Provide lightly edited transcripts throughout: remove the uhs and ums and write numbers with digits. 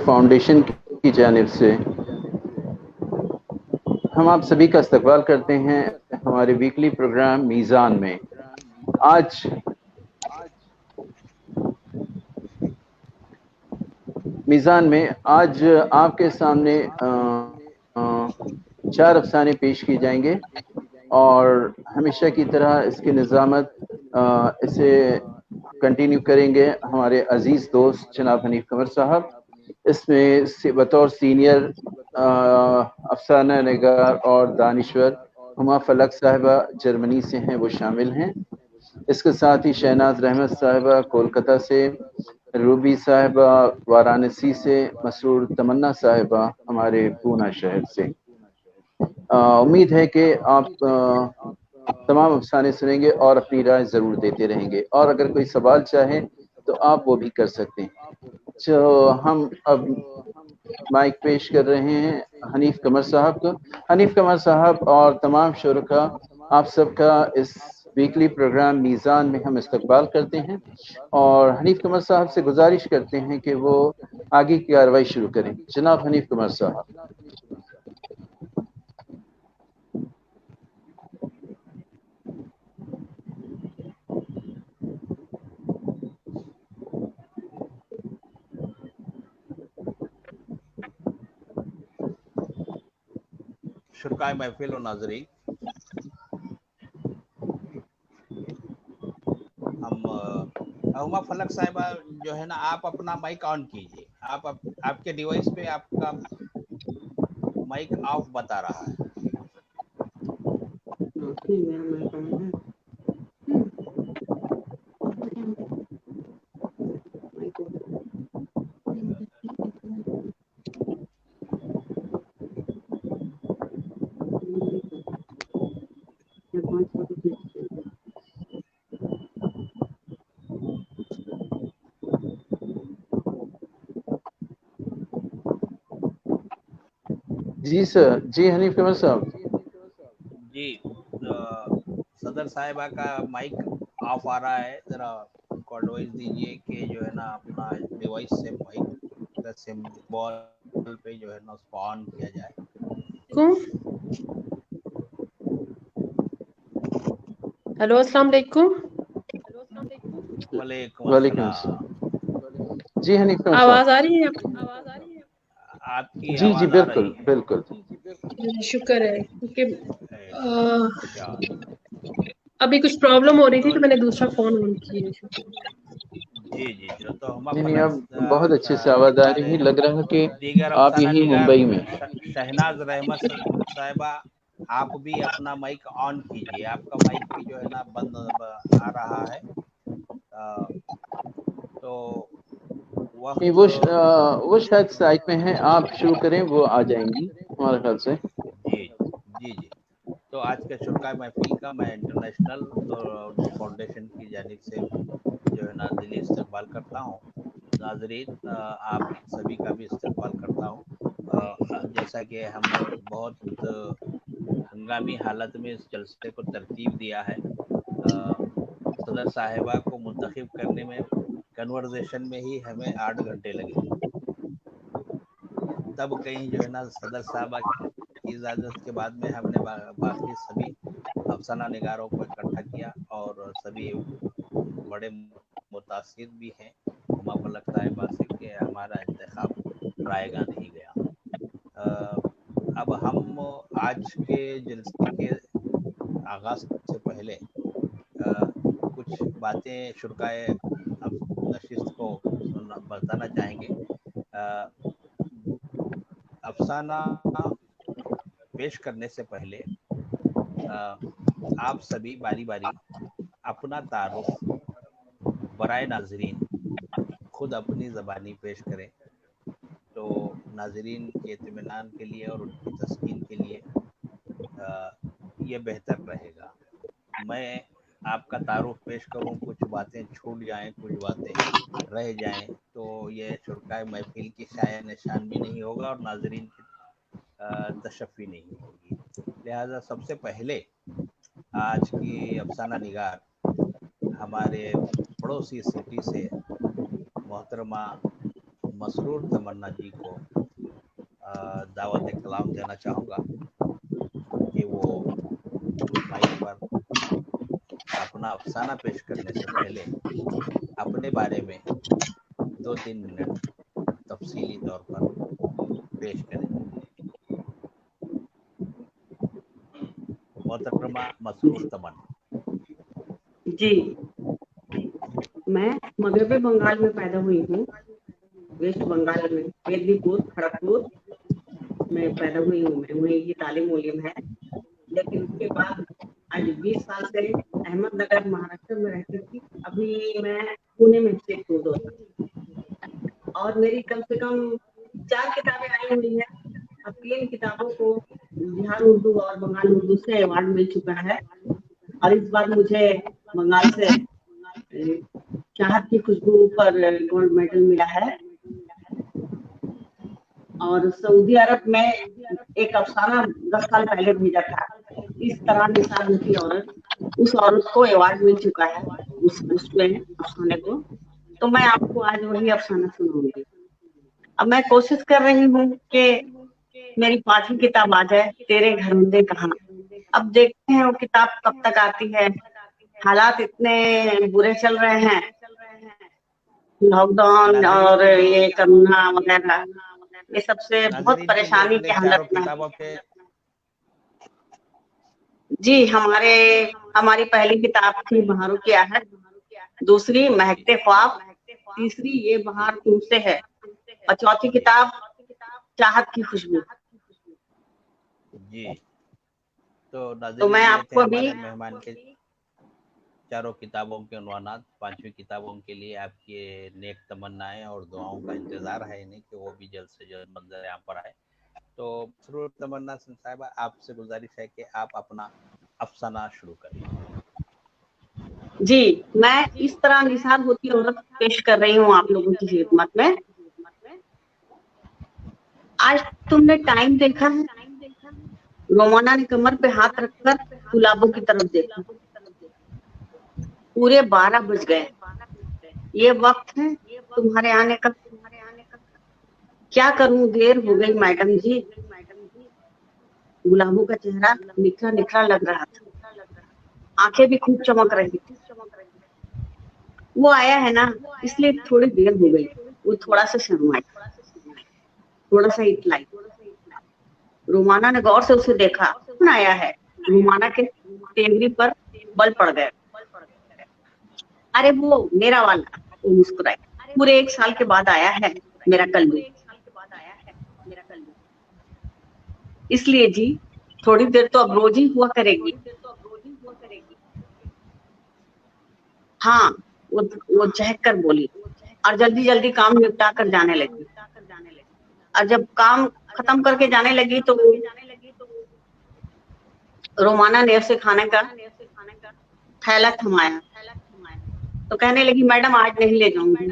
Foundation کی جانب سے ہم آپ سبھی کا استقبال کرتے ہیں ہمارے ویکلی پروگرام میزان میں۔ آج میزان میں آپ کے سامنے 4 افسانے پیش کیے جائیں گے، اور ہمیشہ کی طرح اس کی نظامت اسے کنٹینیو کریں گے ہمارے عزیز دوست جناب حنیف قمر صاحب۔ اس میں بطور سینئر افسانہ نگار اور دانشور ہما فلک صاحبہ جرمنی سے ہیں، وہ شامل ہیں۔ اس کے ساتھ ہی شہناز رحمت صاحبہ کولکتہ سے، روبی صاحبہ وارانسی سے، مسرور تمنا صاحبہ ہمارے پونا شہر سے۔ امید ہے کہ آپ تمام افسانے سنیں گے اور اپنی رائے ضرور دیتے رہیں گے، اور اگر کوئی سوال چاہیں تو آپ وہ بھی کر سکتے ہیں۔ ہم اب مائک پیش کر رہے ہیں حنیف قمر صاحب کو۔ حنیف قمر صاحب اور تمام شرکاء، آپ سب کا اس ویکلی پروگرام میزان میں ہم استقبال کرتے ہیں، اور حنیف قمر صاحب سے گزارش کرتے ہیں کہ وہ آگے کی کارروائی شروع کریں۔ جناب حنیف قمر صاحب۔ شرکائے محفل و ناظرین، ہم ہما فلک صاحبہ جو ہے نا، آپ اپنا مائک آن کیجئے۔ آپ کے ڈیوائس پہ آپ کا مائک آف بتا رہا ہے۔ جی سر، جی حنیف قمر صاحب۔ جی، صدر صاحبہ کا مائک آف آ رہا ہے، ذرا ان کو ایڈوائز دیجئے کہ جو ہے نا اپنا ڈیوائس سے مائک کا سمبول پہ جو ہے نا اس کو آن کیا جائے۔ ہیلو، السلام علیکم۔ وعلیکم وعلیکم السلام۔ السلام۔ جی حنیف قمر آواز آ صاحب۔ رہی ہے آپ آپ کی جی آواز آ بالکل رہی ہے۔ بالکل۔ کو؟ شکر ہے، کیونکہ چلو، ابھی کچھ پرابلم ہو رہی تھی تو تو میں نے دوسرا فون آن کیا۔ جی تو ہما نہیں، فلک اب بہت اچھے سے آواز آ رہی ہے، لگ رہا ہے کہ دیگر آپ افسانہ یہی نگار ممبئی میں۔ شہناز رحمت صاحبہ، آپ بھی اپنا مائک آن کیجئے۔ آپ کا مائک بھی جو ہے نا بند آ رہا ہے، تو وقت وہ شاید سائٹ میں ہیں، آپ شروع کریں، وہ آ جائیں گی ہمارے خیال سے۔ جی تو آج کے شرکائے محفل کا میں انٹرنیشنل اردو فاؤنڈیشن کی جانب سے جو ہے نا دلی استقبال کرتا ہوں۔ ناظرین، آپ سبھی کا بھی استقبال کرتا ہوں۔ جیسا کہ ہم نے بہت ہنگامی حالت میں اس جلسے کو ترتیب دیا ہے، صدر صاحبہ کو منتخب کرنے میں کنورزیشن میں ہی ہمیں 8 گھنٹے لگے، تب کہیں جو ہے نا صدر صاحبہ کی اجازت کے بعد میں ہم نے باقی سبھی افسانہ نگاروں کو اکٹھا کیا، اور سبھی بڑے متاثر بھی ہیں ہما فلک صاحبہ سے کہ ہمارا انتخاب رائے گاہ نہیں گیا۔ اب ہم آج کے جلسے کے آغاز سے پہلے کچھ باتیں شرکائے نشست کو بتانا چاہیں گے۔ افسانہ پیش کرنے سے پہلے آپ سبھی باری باری اپنا تعارف برائے ناظرین خود اپنی زبانی پیش کریں، تو ناظرین کے اطمینان کے لیے اور ان کی تسکین کے لیے یہ بہتر رہے گا۔ میں آپ کا تعارف پیش کروں، کچھ باتیں چھوٹ جائیں، کچھ باتیں رہ جائیں، تو یہ شرکائے محفل کی شایع نشان بھی نہیں ہوگا اور ناظرین کی تشفی نہیں ہوگی۔ لہذا سب سے پہلے آج کی افسانہ نگار ہمارے پڑوسی سٹی سے محترمہ मसरूर तमन्ना जी को दावत कलाम देना चाहूँगा कि वो माइक पर अपना अफसाना पेश करने से पहले अपने बारे में 2-3 मिनट तफसीली तौर पर पेश करें। मोहतरमा मसरूर तमन। जी, मैं मगरबी बंगाल में पैदा हुई हूँ, वेस्ट बंगाल में मेदिनीपुर खड़गपुर में पैदा हुई हूँ मैं, वहीं की तालीम उलीम है। लेकिन उसके बाद आज 20 साल से अहमदनगर महाराष्ट्र में रहती थी। अभी मैं पुणे में शिफ्ट हूँ दोस्त, और मेरी कम से कम 4 किताबें आई हुई है। अब 3 किताबों को बिहार उर्दू और बंगाल उर्दू से अवार्ड मिल चुका है, और इस बार मुझे बंगाल से चाहत की खुशबू पर गोल्ड मेडल मिला है। और सऊदी अरब में एक अफसाना 10 साल पहले भेजा था, इस तरह निसार होती औरत, उस औरत को अवार्ड मिल चुका है उसमें अफसाने को। तो मैं आपको आज वही अफसाना सुनाऊंगी। अब मैं कोशिश कर रही हूँ कि मेरी 5वीं किताब आ जाए, तेरे घर होंगे कहाँ। अब देखते हैं वो किताब कब तक आती है। हालात इतने बुरे चल रहे हैं, लॉकडाउन और ये कोरोना वगैरह, ये सबसे बहुत परेशानी की हालत में। जी, हमारी पहली किताब थी बहारों की आहट, दूसरी महकते ख्वाब, तीसरी ये बहार तुमसे है, और चौथी किताब चाहत की खुशबू। जी, तो मैं आपको अभी मेहमान के चारों किताबों के उन्वानात, 5वीं किताबों के लिए आपकी नेक तमन्नाएं और दुआओं का इंतजार है इन्हें कि वो भी जल्द से जल्द मंजर यहाँ पर आए। तो मसरूर तमन्ना साहिबा, आपसे गुजारिश है कि आप अपना अफसाना शुरू करें। जी, मैं इस तरह निसार होती औरत पेश कर रही हूँ आप लोगों की खिदमत में। आज तुमने टाइम देखा है? रोमाना ने कमर पे हाथ रखकर गुलाबों की तरफ देखा। पूरे 12 बज गए। ये वक्त है तुम्हारे आने का। क्या करूं, देर हो गई मैडम जी। गुलाबों का चेहरा निखरा निखरा लग रहा था, आंखें भी खूब चमक रही थी। वो आया है ना, इसलिए थोड़ी देर हो गई। वो थोड़ा सा शर्माई, थोड़ा सा इतलाई। रोमाना ने गौर से उसे देखा। कौन आया है? रोमाना के तेवरी पर बल पड़ गए। अरे वो मेरा वाला। वो मुस्कुराई। पूरे 1 साल के बाद आया है मेरा कल्लू। इसलिए जी, थोड़ी देर तो अब रोज ही हुआ करेगी। हाँ, वो चहक कर बोली, और जल्दी जल्दी काम निपटा कर जाने लगी। और जब काम खत्म करके जाने लगी तो रोमाना ने उसे खाने का थैला थमाया, तो कहने लगी, मैडम आज नहीं ले जाऊंगी।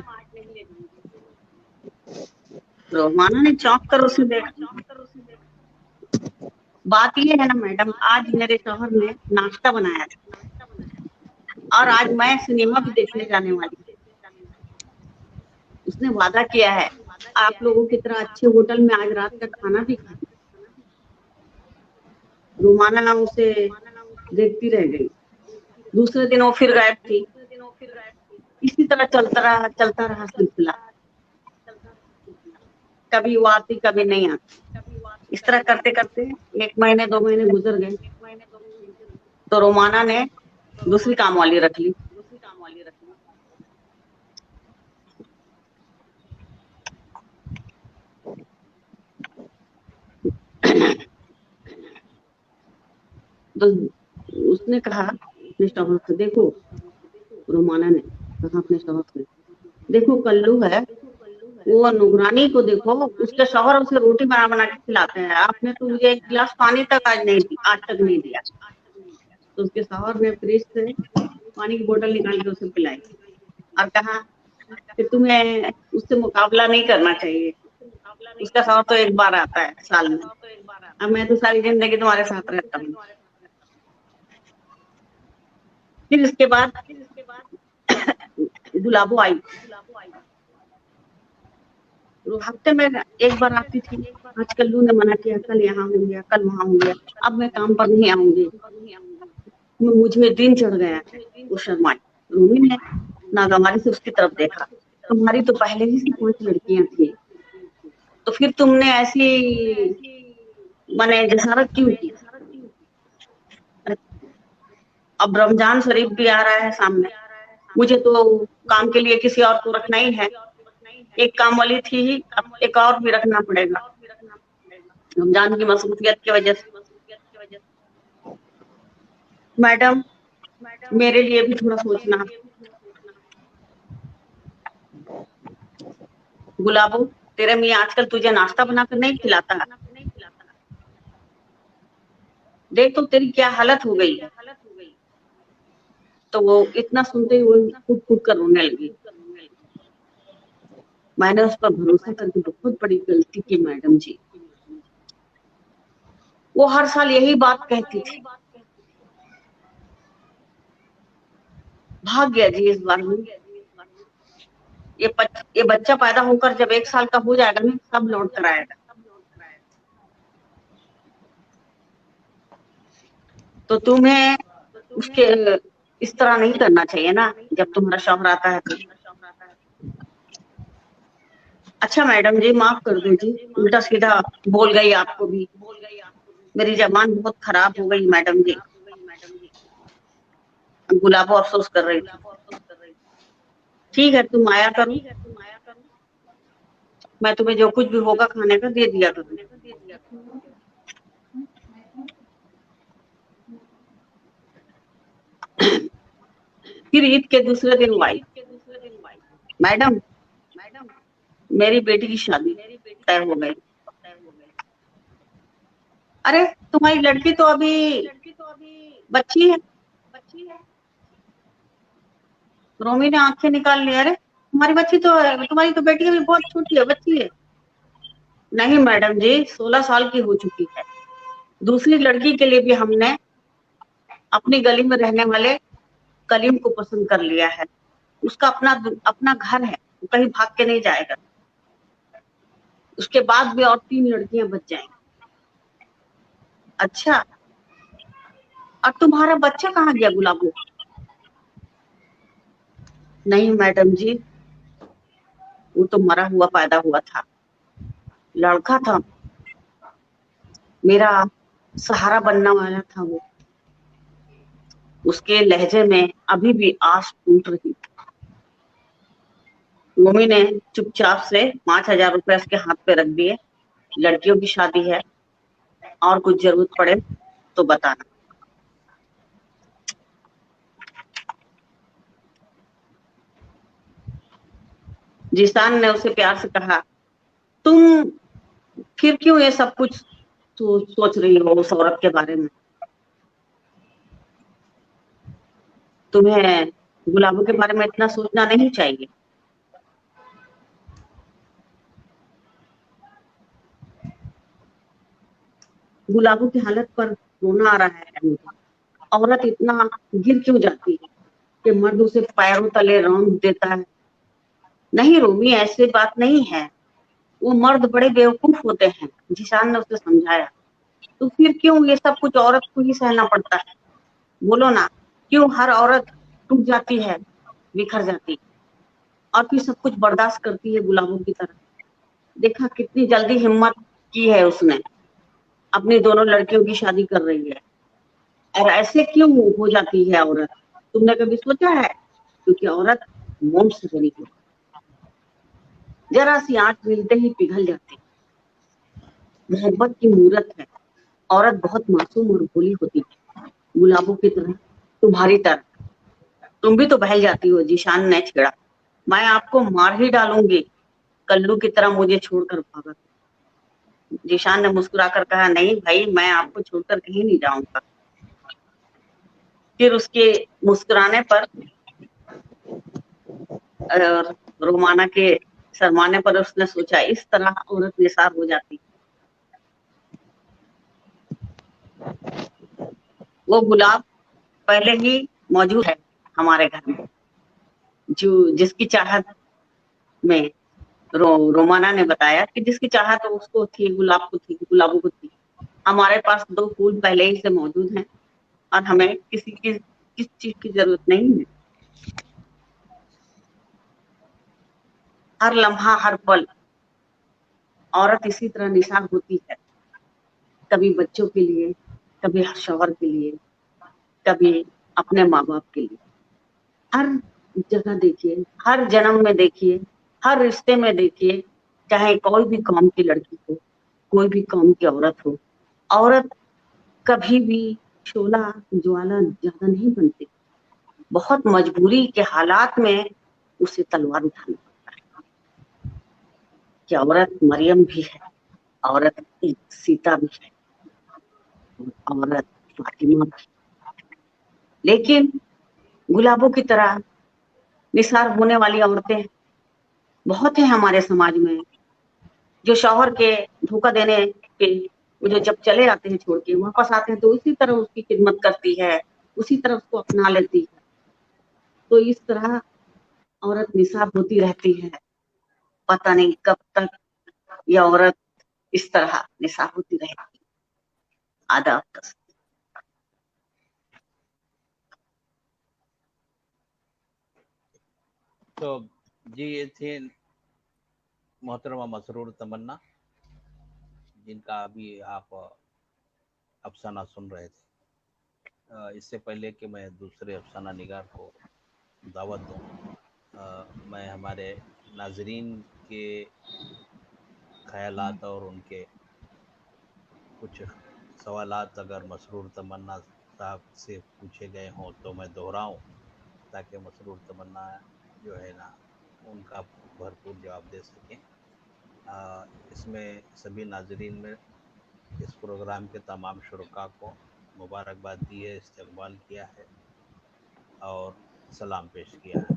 रोमाना ने चौंक कर उसे देखा। बात ये है ना मैडम, आज मेरे शौहर ने नाश्ता बनाया था, और आज मैं सिनेमा भी देखने जाने वाली। उसने वादा किया है आप लोगों की तरह अच्छे होटल में आज रात का खाना भी खाए। रोमाना उसे देखती रह गई। दूसरे दिन वो फिर गायब थी। इसी तरह चलता रहा सिलसिला। कभी वो आती, कभी नहीं आती। इस तरह करते करते 1 महीने 2 महीने गुजर गए। तो रोमाना ने दूसरी काम वाली रख ली। तो उसने कहा अपने शौहर से, देखो, रोमाना ने कहा अपने शौहर से, देखो कल्लू है, वो नुकरानी को देखो, उसके शौहर उसे रोटी बना बना के खिलाते हैं। आपने तो मुझे 1 गिलास पानी तक आज तक नहीं दिया। तो उसके शौहर ने फ्रिज से पानी की बोतल निकाल के उसे पिलाई, और कहा कि तुम्हें उससे मुकाबला नहीं करना चाहिए। उसका शौहर तो 1 बार आता है साल में, अब मैं तो सारी जिंदगी तुम्हारे साथ रहता हूँ। फिर इसके बाद गुलाबो आई। हफ्ते में एक बार आती थी। आज कल्लू ने मना किया, कल यहाँ हो गया, कल वहां हो गया, अब मैं काम पर नहीं आऊंगी। मुझे दिन चढ़ गया है। वो शर्माई। रूमी ने नागवारी से उसकी तरफ देखा। तुम्हारी तो पहले ही से 5 लड़कियां थी, तो फिर तुमने ऐसी माने जसारत क्यों की? अब रमजान शरीफ भी आ रहा है सामने, मुझे तो काम के लिए किसी और को रखना ही है। एक काम वाली थी ही, अब एक और भी रखना पड़ेगा रमजान की मसरूफियत की वजह से। मैडम, मेरे लिए भी थोड़ा सोचना। गुलाबो, तेरे मियाँ आजकल तुझे नाश्ता बनाकर नहीं खिलाता? देख तो तेरी क्या हालत हो गई है। तो वो इतना सुनते ही वो फुट फुट कर रोने लगी। मैंने उस पर भरोसा करके बहुत बड़ी गलती की मैडम जी। वो हर साल यही बात कहती थी। भाग गया जी इस बार में। ये बच्चा पैदा होकर जब 1 साल का हो जाएगा ना, सब लौट कर आएगा। तो तुम्हें उसके इस तरह नहीं करना चाहिए ना जब तुम्हारा शौहर आता है तो। अच्छा मैडम जी, माफ कर दो जी, उल्टा सीधा बोल गई आपको भी। मेरी जबान बहुत खराब हो गई मैडम जी। गुलाबो अफसोस कर रही थी। ठीक है, तुम आया करो, मैं तुम्हें जो कुछ भी होगा खाने का दे दिया करूँ। फिर ईद के दूसरे दिन आई। मैडम, मेरी बेटी की शादी तय हो गई। अरे तुम्हारी लड़की तो अभी बच्ची है। रोमी ने आंखें निकाल ली। अरे तुम्हारी बेटी अभी बहुत छोटी है, बच्ची है। नहीं मैडम जी, 16 साल की हो चुकी है। दूसरी लड़की के लिए भी हमने अपनी गली में रहने वाले कलीम को पसंद कर लिया है। उसका अपना घर है, वो कहीं भाग के नहीं जाएगा। उसके बाद भी और 3 लड़कियां बच जाएंगी। अच्छा, और तुम्हारा बच्चा कहाँ गया गुलाबो? नहीं मैडम जी, वो तो मरा हुआ पैदा हुआ था। लड़का था, मेरा सहारा बनने वाला था वो। उसके लहजे में अभी भी आस टूट रही थी। मम्मी ने चुपचाप से 5,000 रुपए उसके हाथ पे रख दिए। लड़कियों की शादी है, और कुछ जरूरत पड़े तो बताना। जिसान ने उसे प्यार से कहा, तुम फिर क्यों ये सब कुछ सोच रही हो उस औरत के बारे में? तुम्हें गुलाबों के बारे में इतना सोचना नहीं चाहिए। गुलाबों की हालत पर रोना आ रहा है। औरत इतना गिर क्यों जाती है कि मर्द उसे पैरों तले रौंद देता है? नहीं रोमी, ऐसी बात नहीं है। वो मर्द बड़े बेवकूफ होते हैं, जिशान ने उसे समझाया। तो फिर क्यों ये सब कुछ औरत को ही सहना पड़ता है? बोलो ना, क्यों हर औरत टूट जाती है, बिखर जाती है, और फिर सब कुछ बर्दाश्त करती है गुलाबों की तरह? देखा कितनी जल्दी हिम्मत की है उसने, अपनी दोनों लड़कियों की शादी कर रही है। और ऐसे क्यों हो जाती है औरत? तुमने कभी सोचा है? क्योंकि औरत मोम से बनी है, जरा सी आंच मिलते ही पिघल जाती। मोहब्बत की मूरत है। औरत बहुत मासूम और भोली होती है, गुलाबों की तरह, तुम्हारी तरह। तुम भी तो बहल जाती हो। जिशान ने छेड़ा। मैं आपको मार ही डालूंगी, कल्लू की तरह मुझे छोड़कर भागा। जिशान ने मुस्कुराकर कहा, नहीं भाई, मैं आपको छोड़कर कहीं नहीं जाऊंगा। फिर उसके मुस्कुराने पर रोमाना के शर्माने पर उसने सोचा, इस तरह औरत निसार हो जाती। वो गुलाब पहले ही मौजूद है हमारे घर में, जो जिसकी चाहत में रोमाना ने बताया कि जिसकी चाहत तो उसको थी, गुलाब को थी, गुलाबों को थी। हमारे पास 2 फूल पहले ही से मौजूद हैं और हमें किसी की किस चीज की जरूरत नहीं है। हर लम्हा हर पल औरत इसी तरह निसार होती है, कभी बच्चों के लिए, कभी शौहर के लिए, कभी अपने माँ बाप के लिए। हर जगह देखिए, हर जन्म में देखिए, हर रिश्ते में देखिए, चाहे कोई भी कौम की लड़की हो, कोई भी कौम की औरत हो, औरत कभी भी शोला ज्वाला ज्यादा नहीं बनती। बहुत मजबूरी के हालात में उसे तलवार उठाना पड़ता है कि औरत मरियम भी है, औरत सीता भी है, औरत फातिमा भी। लेकिन गुलाबों की तरह निसार होने वाली औरतें बहुत है हमारे समाज में, जो शौहर के धोखा देने पे जो जब चले आते हैं छोड़ के वापस आते हैं तो उसी तरह उसकी खिदमत करती है, उसी तरह उसको अपना लेती है। तो इस तरह औरत निसार होती रहती है, पता नहीं कब तक ये औरत इस तरह निसार होती रहेगी। आदाब। तो जी ये थे मोहतरमा मसरूर तमन्ना, जिनका अभी आप अफसाना सुन रहे थे। इससे पहले कि मैं दूसरे अफसाना निगार को दावत दूं, मैं हमारे नाजरीन के ख्यालात और उनके कुछ सवालात अगर मसरूर तमन्ना साहब से पूछे गए हों तो मैं दोहराऊं, ताकि मसरूर तमन्ना जो है ना उनका भरपूर जवाब दे सकें। इसमें सभी नाजरीन में इस प्रोग्राम के तमाम शुरका को मुबारकबाद दी है, इस्तकबाल किया है और सलाम पेश किया है।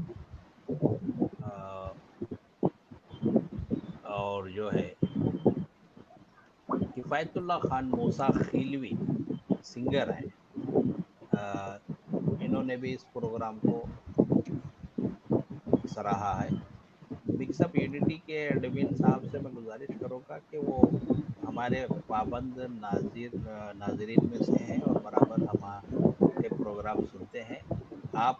और जो है किफ़ायतुल्लाह खान मूसा खिलवी सिंगर हैं, इन्होंने भी इस प्रोग्राम को सराहा है। मिक्सअप यूनिटी के एडमिन साहब से मैं गुजारिश करूँगा कि वो हमारे पाबंद नाजरीन में से हैं और बराबर हमारे प्रोग्राम सुनते हैं। आप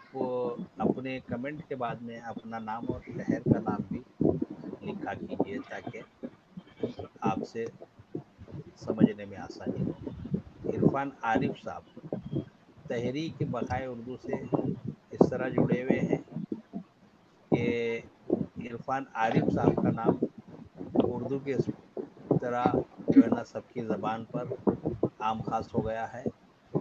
अपने कमेंट के बाद में अपना नाम और शहर का नाम भी लिखा कीजिए ताकि आपसे समझने में आसानी हो। इरफान आरिफ साहब तहरीक बक़ाए उर्दू से इस तरह जुड़े हुए हैं कि इरफान आरिफ साहब का नाम उर्दू के तरह जो है ना सबकी ज़बान पर आम खास हो गया है।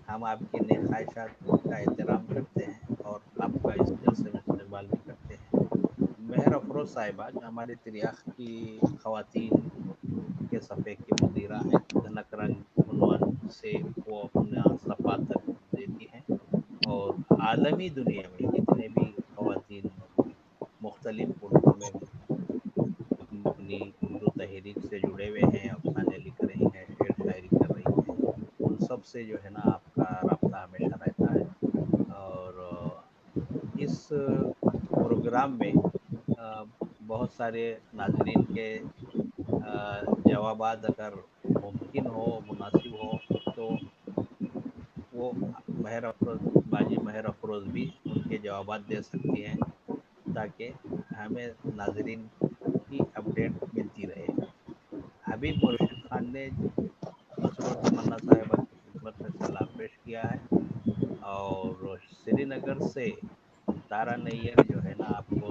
हम आपकी नेक ख्वाहिशात का एहतराम करते हैं और आपका इस जलसे में इस्तेमाल भी करते हैं। मेहर अफरोज़ साहिबा जो हमारे तिरियाख की ख़वातीन के सफ़े की मुदीरा हैं, धनक रंग उन्वान से वो अपना सफ़ा तक देती हैं और आलमी दुनिया में जितने भी ख़वातीन मुख्तलिफ मुल्कों में अपनी उर्दू तहरीक से जुड़े हुए हैं, अफसाने लिख रही हैं, शेर शायरी कर रही हैं, उन सब से जो है ना आपका राब्ता हमेशा रहता है। और इस प्रोग्राम में बहुत सारे नाजरीन के जवाबात अगर मुमकिन हो, मुनासिब हो तो वो महर अफरोज़ बाजी महर अफरोज़ भी उनके जवाबात दे सकती हैं ताकि हमें नाजरीन की अपडेट मिलती रहे। हबीब मुर्शिद खान ने मसरूर तमन्ना साहिबा की खिदमत में सलाम पेश किया है और श्रीनगर से तारा नैयर जो है ना आपको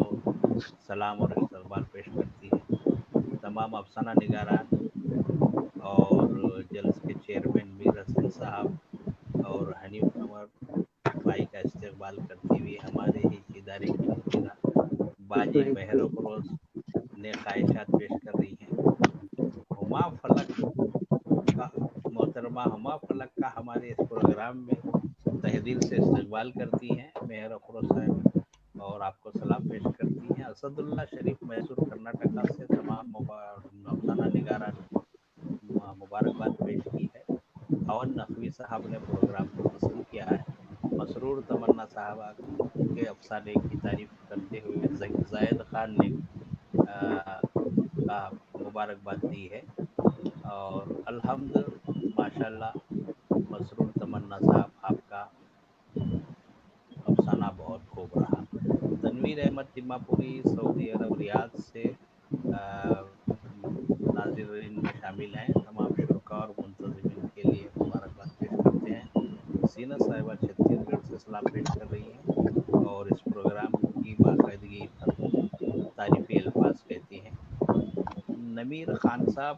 सलाम और इस्तकबाल पेश करती है। तमाम अफसाना निगारान और जल्स के चेयरमैन मीर हसन साहब और हनीफ कमर भाई का इस्तकबाल करती हुई हमारे ही इदारे की मुदीरा बाजी महर अफरोज़ ने ख्वाहिशात पेश कर रही हैं। हुमा फलक का मोहतरमा हुमा फलक का हमारे इस प्रोग्राम में तहे दिल से इस्तकबाल करती हैं मेहर अफरोज़ साहिबा और आपको सलाम पेश करती हैं। असदुल्ला शरीफ मैसूर कर्नाटका से तमाम अफसाना निगारान को मुबारकबाद पेश की है। अवन नकवी साहब ने प्रोग्राम को पसंद किया है। मसरूर तमन्ना साहबा के अफसाने की तारीफ करते हुए जायद खान ने का मुबारकबाद दी है। और अल्हम्द माशाल्लाह मसरूर तमन्ना साहब आपका अफसाना बहुत खूब रहा। तनवीर अहमद तिम्मापुरी सऊदी अरब रियाद से नाज़रीन में शामिल हैं। तमाम शुरका और मुंतज़िमीन के लिए मुबारकबाद पेश करते हैं। सीना साहिबा छत्तीसगढ़ से सलाम पेश कर रही हैं और इस प्रोग्राम की बाकायदगी पर तारीफ़ी अल्फाज कहती हैं। नमीर खान साहब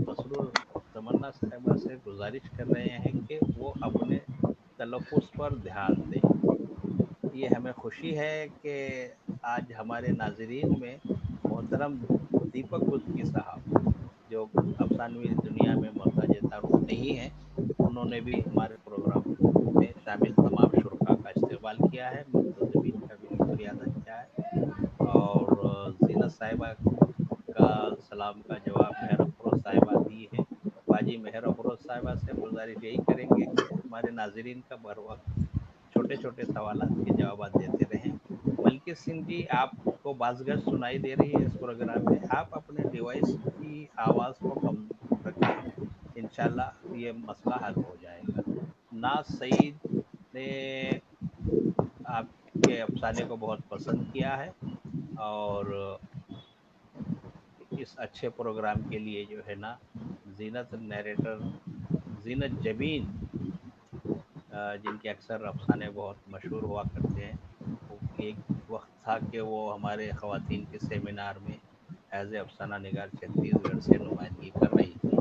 मसरूर तमन्ना साहिबा से गुजारिश कर रहे हैं कि वो अपने तलफ़ुज़ पर ध्यान दें। ये हमें खुशी है कि आज हमारे नाज़रीन में मोहतरम दीपक गुत्ती साहब, जो अफसानवी दुनिया में मोहताज तारुफ नहीं हैं, उन्होंने भी हमारे प्रोग्राम में शामिल तमाम शुरका का इस्तेमाल किया है, मुंतज़िमीन का भी शुक्रिया अदा किया है। और ज़ीनत साहिबा का सलाम का जवाब मेहर अफरोज़ साहिबा दी है। बाजी मेहर अफरोज़ साहिबा से हम गुजारिश यही करेंगे कि हमारे नाज़रीन का बर वक्त छोटे छोटे सवालात के जवाब देते रहें। मलकी सिंह जी, आपको बाज़गश सुनाई दे रही है इस प्रोग्राम में, आप अपने डिवाइस की आवाज़ को कम रखें, इंशाल्लाह ये मसला हल हो जाएगा। नाज सईद ने आपके अफसाने को बहुत पसंद किया है और इस अच्छे प्रोग्राम के लिए जो है ना जीनत नरेटर जीनत जबीन, जिनके अक्सर अफसाने बहुत मशहूर हुआ करते हैं, वो एक वक्त था कि वो हमारे ख़वातीन के सेमिनार में एज ए अफसाना निगार छत्तीसगढ़ से नुमाइंदगी कर रही थी।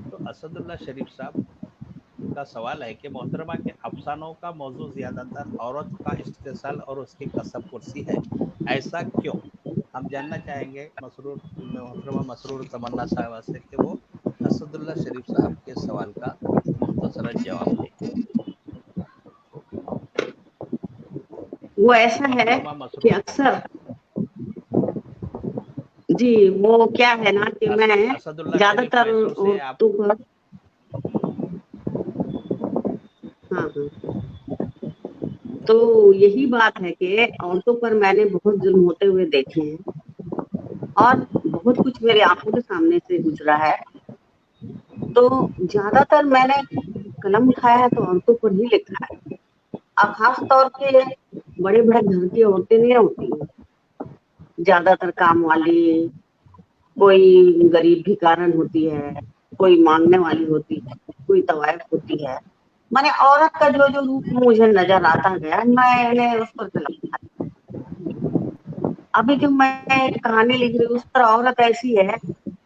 तो असदुल्ला शरीफ साहब का सवाल है कि मोहतरमा के अफसानों का मौजू ज़्यादातर औरत का इस्तेसाल और उसकी कसब पुरसी है, ऐसा क्यों? हम जानना चाहेंगे मोहतरमा मसरूर तमन्ना साहबा से कि वो असदुल्ला शरीफ साहब के सवाल का मुख्तसरन जवाब दें। वो ऐसा है मोहतरमा कि मसरूर अक्सर जी वो क्या है ना कि मैं असदुल्ला शरीफ ज्यादातर मैसूर से आप औरतों पर हाँ तो यही बात है कि औरतों पर मैंने बहुत जुल्म होते हुए देखे हैं और बहुत कुछ मेरे आंखों के सामने से गुजरा है। तो ज्यादातर मैंने कलम उठाया है तो औरतों पर ही लिखा है, और खास तौर पे बड़े बड़े घर की औरतें नहीं होती हैं, ज्यादातर काम वाली, कोई गरीब भिखारन होती है, कोई मांगने वाली होती है, कोई तवायफ होती है। माने औरत का जो जो रूप मुझे नजर आता गया मैंने उस पर कलम उठाया। अभी जो मैं एक कहानी लिख रही हूँ उस पर औरत ऐसी है,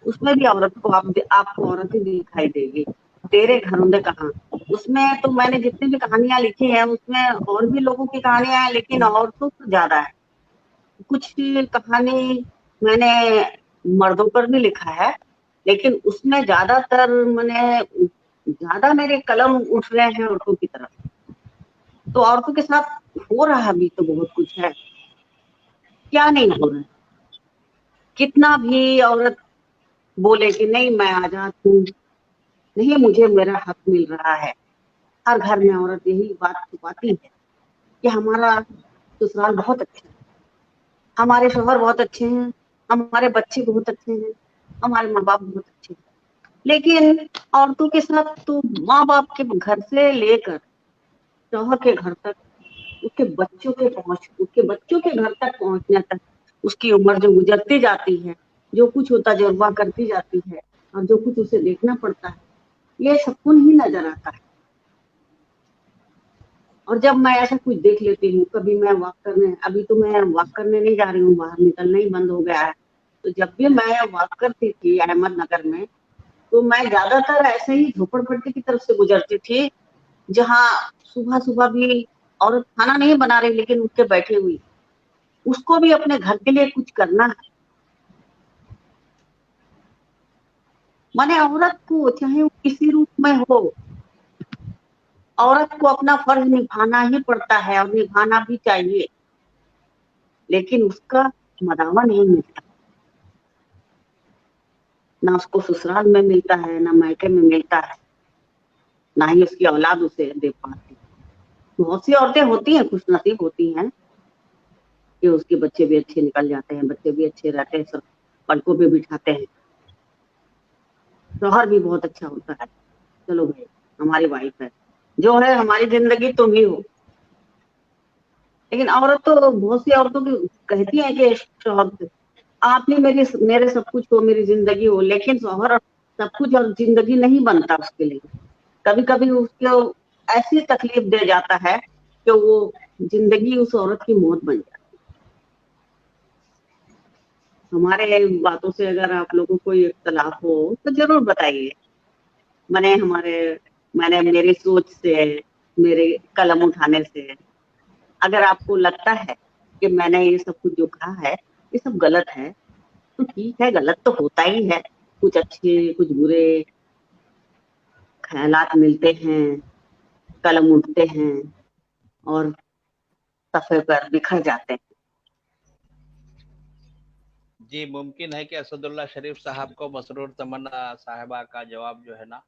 उसमें भी औरत को आपको औरत ही दिखाई देगी। तेरे घरों में कहाँ, उसमें तो मैंने जितनी भी कहानियां लिखी है उसमें और भी लोगों की कहानियां हैं, लेकिन औरतों से ज्यादा है। कुछ कहानी मैंने मर्दों पर भी लिखा है, लेकिन उसमें ज्यादातर ज्यादा मेरे कलम उठ रहे हैं औरतों की तरफ। तो औरतों के साथ हो रहा भी तो बहुत कुछ है, क्या नहीं हो रहा है। कितना भी औरत बोले कि नहीं मैं आजाद हूँ, नहीं मुझे मेरा हक मिल रहा है, हर घर में औरत यही बात छुपाती है कि हमारा ससुराल बहुत अच्छा है, हमारे शोहर बहुत अच्छे हैं, हमारे बच्चे बहुत अच्छे हैं, हमारे माँ बाप बहुत अच्छे हैं। लेकिन औरतों के साथ तो माँ बाप के घर से लेकर शोहर के घर तक, उसके बच्चों के घर तक पहुंचने तक उसकी उम्र जो गुजरती जाती है, जो कुछ वो तजुर्बा करती जाती है और जो कुछ उसे देखना पड़ता है, ये सबको नहीं नजर आता है। और जब मैं ऐसा कुछ देख लेती हूँ, कभी मैं वॉक करने, अभी तो मैं वॉक करने नहीं जा रही हूँ, बाहर निकलना ही बंद हो गया है, तो जब भी मैं वॉक करती थी अहमदनगर में, तो मैं ज्यादातर ऐसे ही झोपड़पट्टी की तरफ से गुजरती थी, जहाँ सुबह सुबह भी औरत खाना नहीं बना रही लेकिन उठ के बैठी हुई, उसको भी अपने घर के लिए कुछ करना है। माने औरत को चाहे वो किसी रूप में हो, औरत को अपना फर्ज निभाना ही पड़ता है और निभाना भी चाहिए, लेकिन उसका मदावा नहीं मिलता, ना उसको ससुराल में मिलता है, ना मायके में मिलता है, ना ही उसकी औलाद उसे दे पाती। बहुत सी औरतें होती हैं, खुशनसीब होती हैं कि उसके बच्चे भी अच्छे निकल जाते हैं, बच्चे भी अच्छे रहते हैं, सब पलकों पे बिठाते हैं। शौहर भी बहुत अच्छा होता है, चलो भाई हमारी वाइफ है, जो है हमारी जिंदगी तुम ही हो। लेकिन औरत तो बहुत सी औरतों की कहती है कि शौहर से आप ही मेरे सब कुछ हो, मेरी जिंदगी हो, लेकिन शौहर सब कुछ और जिंदगी नहीं बनता उसके लिए। कभी कभी उसको ऐसी तकलीफ दे जाता है कि वो जिंदगी उस औरत की मौत बन जाती है। हमारे बातों से अगर आप लोगों को कोई इख्तलाफ हो तो जरूर बताइए। मैंने मेरी सोच से, मेरे कलम उठाने से अगर आपको लगता है कि मैंने ये सब कुछ जो कहा है ये सब गलत है, तो ठीक है, गलत तो होता ही है। कुछ अच्छे कुछ बुरे ख्यालात मिलते हैं, कलम उठते हैं और सफ़े पर बिखर जाते हैं। जी, मुमकिन है कि असदुल्ला शरीफ साहब को मसरूर तमन्ना साहिबा का जवाब जो है ना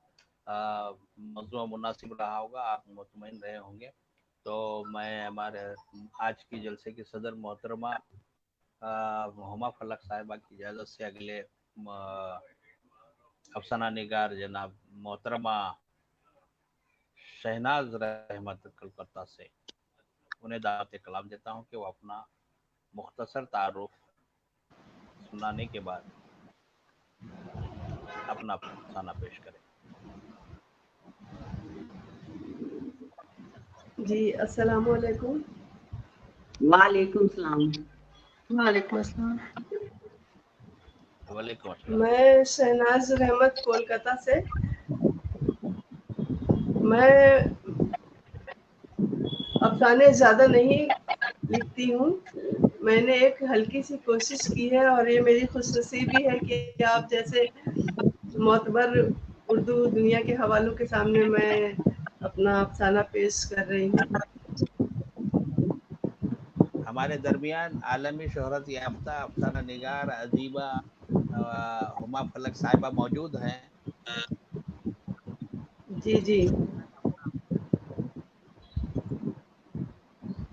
मौजूद मुनासिब रहा होगा, आप मुतमईन रहे होंगे। तो मैं हमारे आज की जलसे की सदर मोहतरमा हुमा फलक साहिबा की इजाज़त से अगले अफसाना निगार जनाब मोहतरमा शहनाज रहमत कलकत्ता से उन्हें दावत कलाम देता हूँ कि वो अपना मुख्तसर तारुफ सुनाने के बाद अपना अफसाना पेश करें। जी, अस्सलाम वालेकुम। वालेकुम सलाम। वालेकुम अस्सलाम। वालेकुम अस्सलाम। मैं शहनाज रहमत कोलकाता से। मैं अफसाने ज़्यादा नहीं लिखती हूँ। मैंने एक हल्की सी कोशिश की है और ये मेरी खुशनसीबी है कि आप जैसे मोतबर उर्दू दुनिया के हवालों के सामने मैं अपना अफसाना पेश कर रही हूँ। हमारे दरमियान आलमी शोहरत याफ्ता अफसाना निगार अदीबा हुमा फलक साहिबा मौजूद हैं। जी जी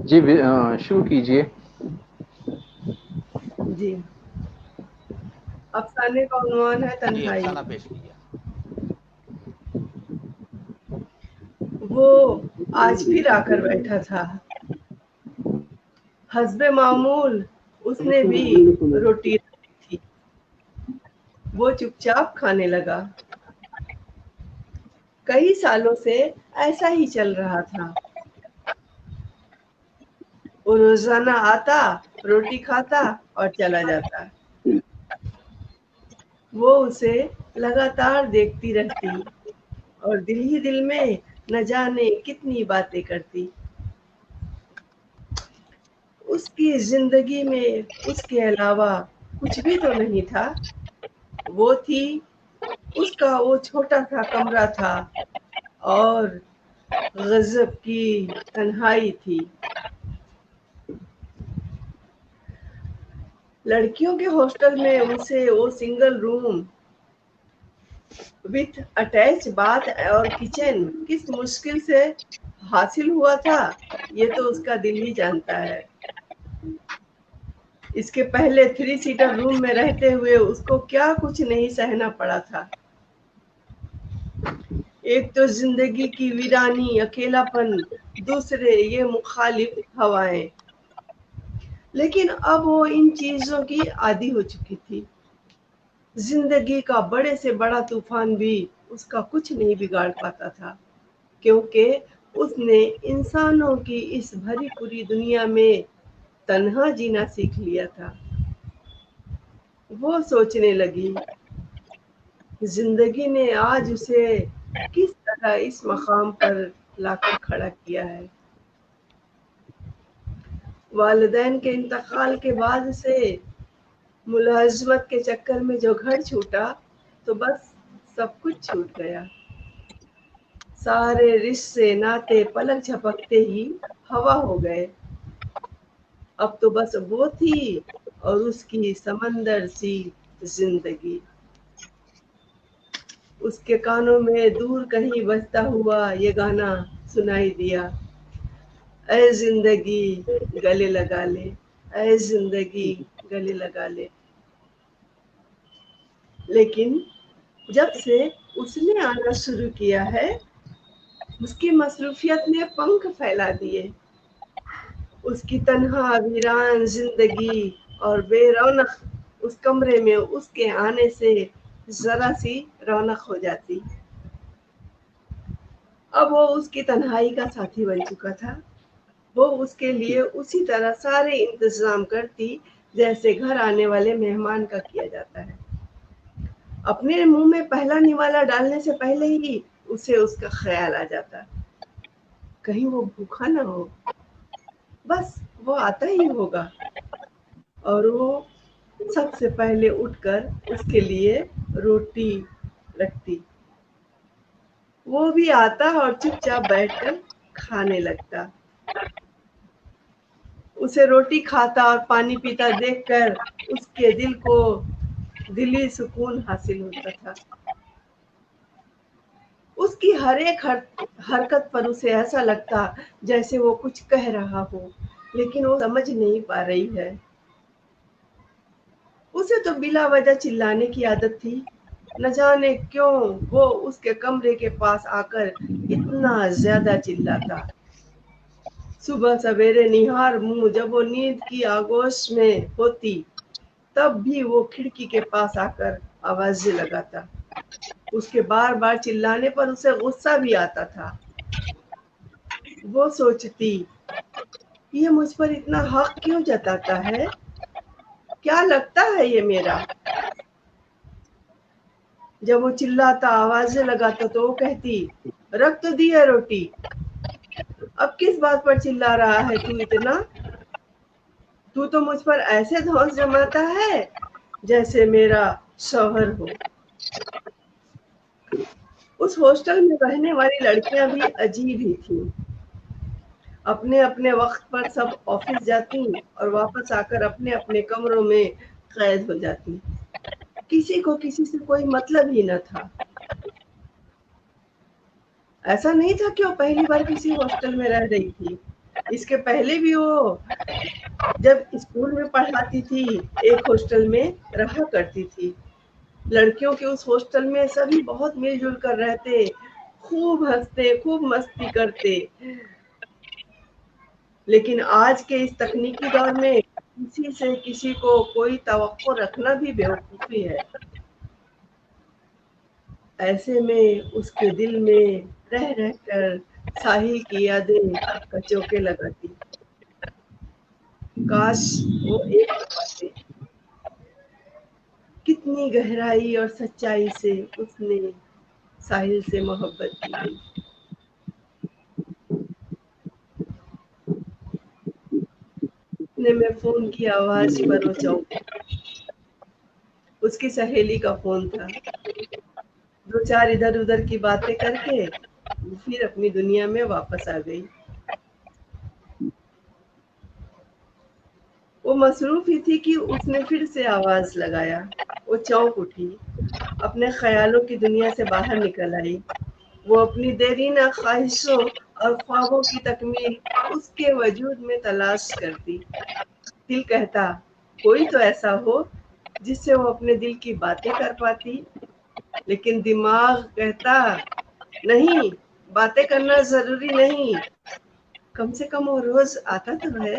जी शुरू कीजिए। जी, अफसाने का उन्वान है जी, तन्हाई। अफसाना पेश कीजिए। वो आज फिर आकर बैठा था। हस्बे मामूल उसने भी रोटी रखी थी। वो चुपचाप खाने लगा। कई सालों से ऐसा ही चल रहा था। वो रोजाना आता, रोटी खाता और चला जाता। वो उसे लगातार देखती रहती और दिल ही दिल में न जाने कितनी बातें करती। उसकी जिंदगी में उसके अलावा कुछ भी तो नहीं था। वो थी, उसका वो छोटा सा कमरा था और गजब की तन्हाई थी। लड़कियों के हॉस्टल में उसे वो single room with attach bath और किचन किस मुश्किल से हासिल हुआ था, ये तो उसका दिल ही जानता है। इसके पहले 3 सीटर रूम में रहते हुए उसको क्या कुछ नहीं सहना पड़ा था। एक तो जिंदगी की वीरानी, अकेलापन, दूसरे ये मुखालिफ हवाएं। लेकिन अब वो इन चीजों की आदी हो चुकी थी। जिंदगी का बड़े से बड़ा तूफान भी उसका कुछ नहीं बिगाड़ पाता था, क्योंकि उसने इंसानों की इस भरी पूरी दुनिया में तन्हा जीना सीख लिया था। वो सोचने लगी, जिंदगी ने आज उसे किस तरह इस मकाम पर लाकर खड़ा किया है। वालिदैन के इंतकाल के बाद से मुलाजमत के चक्कर में जो घर छूटा, तो बस सब कुछ छूट गया। सारे रिश्ते नाते पलक झपकते ही हवा हो गए। अब तो बस वो थी और उसकी समंदर सी जिंदगी। उसके कानों में दूर कहीं बजता हुआ ये गाना सुनाई दिया, ऐ जिंदगी गले लगा ले, ऐ जिंदगी गले लगा ले। لیکن جب سے اس نے آنا شروع کیا ہے اس کی مصروفیت نے پنکھ پھیلا دیے. اس کی تنہا ویران زندگی اور بے رونق اس کمرے میں اس کے آنے سے ذرا سی رونق ہو جاتی. اب وہ اس کی تنہائی کا ساتھی بن چکا تھا. وہ اس کے لیے اسی طرح سارے انتظام کرتی جیسے گھر آنے والے مہمان کا کیا جاتا ہے. اپنے منہ میں پہلا نوالا ڈالنے سے پہلے ہی اسے اس کا خیال آ جاتا کہیں وہ بھوکا نہ ہو. بس وہ آتا ہی ہوگا اور وہ سب سے پہلے اٹھ کر اس کے لیے روٹی رکھتی. وہ بھی آتا اور چپ چاپ بیٹھ کر کھانے لگتا. اسے روٹی کھاتا اور پانی پیتا دیکھ کر اس کے دل کو دلی سکون حاصل ہوتا تھا. اس کی ہر ایک حرکت پر اسے ایسا لگتا جیسے وہ کچھ کہہ رہا ہو لیکن وہ سمجھ نہیں پا رہی ہے. اسے تو بلا وجہ چلانے کی عادت تھی. نہ جانے کیوں وہ اس کے کمرے کے پاس آ کر اتنا زیادہ چلاتا. صبح سویرے نہار منہ جب وہ نیند کی آگوش میں ہوتی تب بھی وہ کھڑکی کے پاس آ کر آوازیں لگاتا. اس کے بار بار چلانے پر اسے غصہ بھی آتا تھا. وہ سوچتی یہ مجھ پر اتنا حق کیوں جتاتا ہے؟ کیا لگتا ہے یہ میرا؟ جب وہ چلاتا آوازیں لگاتا تو وہ کہتی رکھ تو دی ہے روٹی، اب کس بات پر چلا رہا ہے تو اتنا؟ تو مجھ پر ایسے دھوس جماتا ہے جیسے میرا شوہر ہو. اس ہاسٹل میں رہنے والی لڑکیاں بھی عجیب ہی تھیں. اپنے اپنے وقت پر سب آفس جاتی اور واپس آ کر اپنے اپنے کمروں میں قید ہو جاتی. کسی کو کسی سے کوئی مطلب ہی نہ تھا. ایسا نہیں تھا کہ وہ پہلی بار کسی ہاسٹل میں رہ رہی تھی. اس کے پہلے بھی وہ جب اسکول میں پڑھاتی تھی ایک ہاسٹل میں رہا کرتی تھی. لڑکیوں کے اس ہاسٹل میں سبھی بہت مل جل کر رہتے، خوب ہنستے، خوب مستی کرتے. لیکن آج کے اس تکنیکی دور میں کسی سے کسی کو کوئی توقع رکھنا بھی بیوقوفی ہے. ایسے میں اس کے دل میں رہ رہ کر ساحل کی یادیں کچوکے لگاتی. کاش وہ ایک پاتے. کتنی گہرائی اور سچائی سے اس نے ساحل سے محبت کی تھی. اتنے میں فون کی آواز پر وہ چونکی. اس کی سہیلی کا فون تھا. دو چار ادھر ادھر کی باتیں کر کے پھر اپنی دنیا میں واپس آ گئی. وہ مصروف ہی تھی کہ اس نے پھر سے آواز لگایا. وہ چونک اٹھی، اپنے خیالوں کی دنیا سے باہر نکل آئی. وہ اپنی دیرینہ خواہشوں اور خوابوں کی تکمیل اس کے وجود میں تلاش کرتی. دل کہتا کوئی تو ایسا ہو جس سے وہ اپنے دل کی باتیں کر پاتی. لیکن دماغ کہتا نہیں، باتیں کرنا ضروری نہیں، کم سے کم وہ روز آتا تو ہے.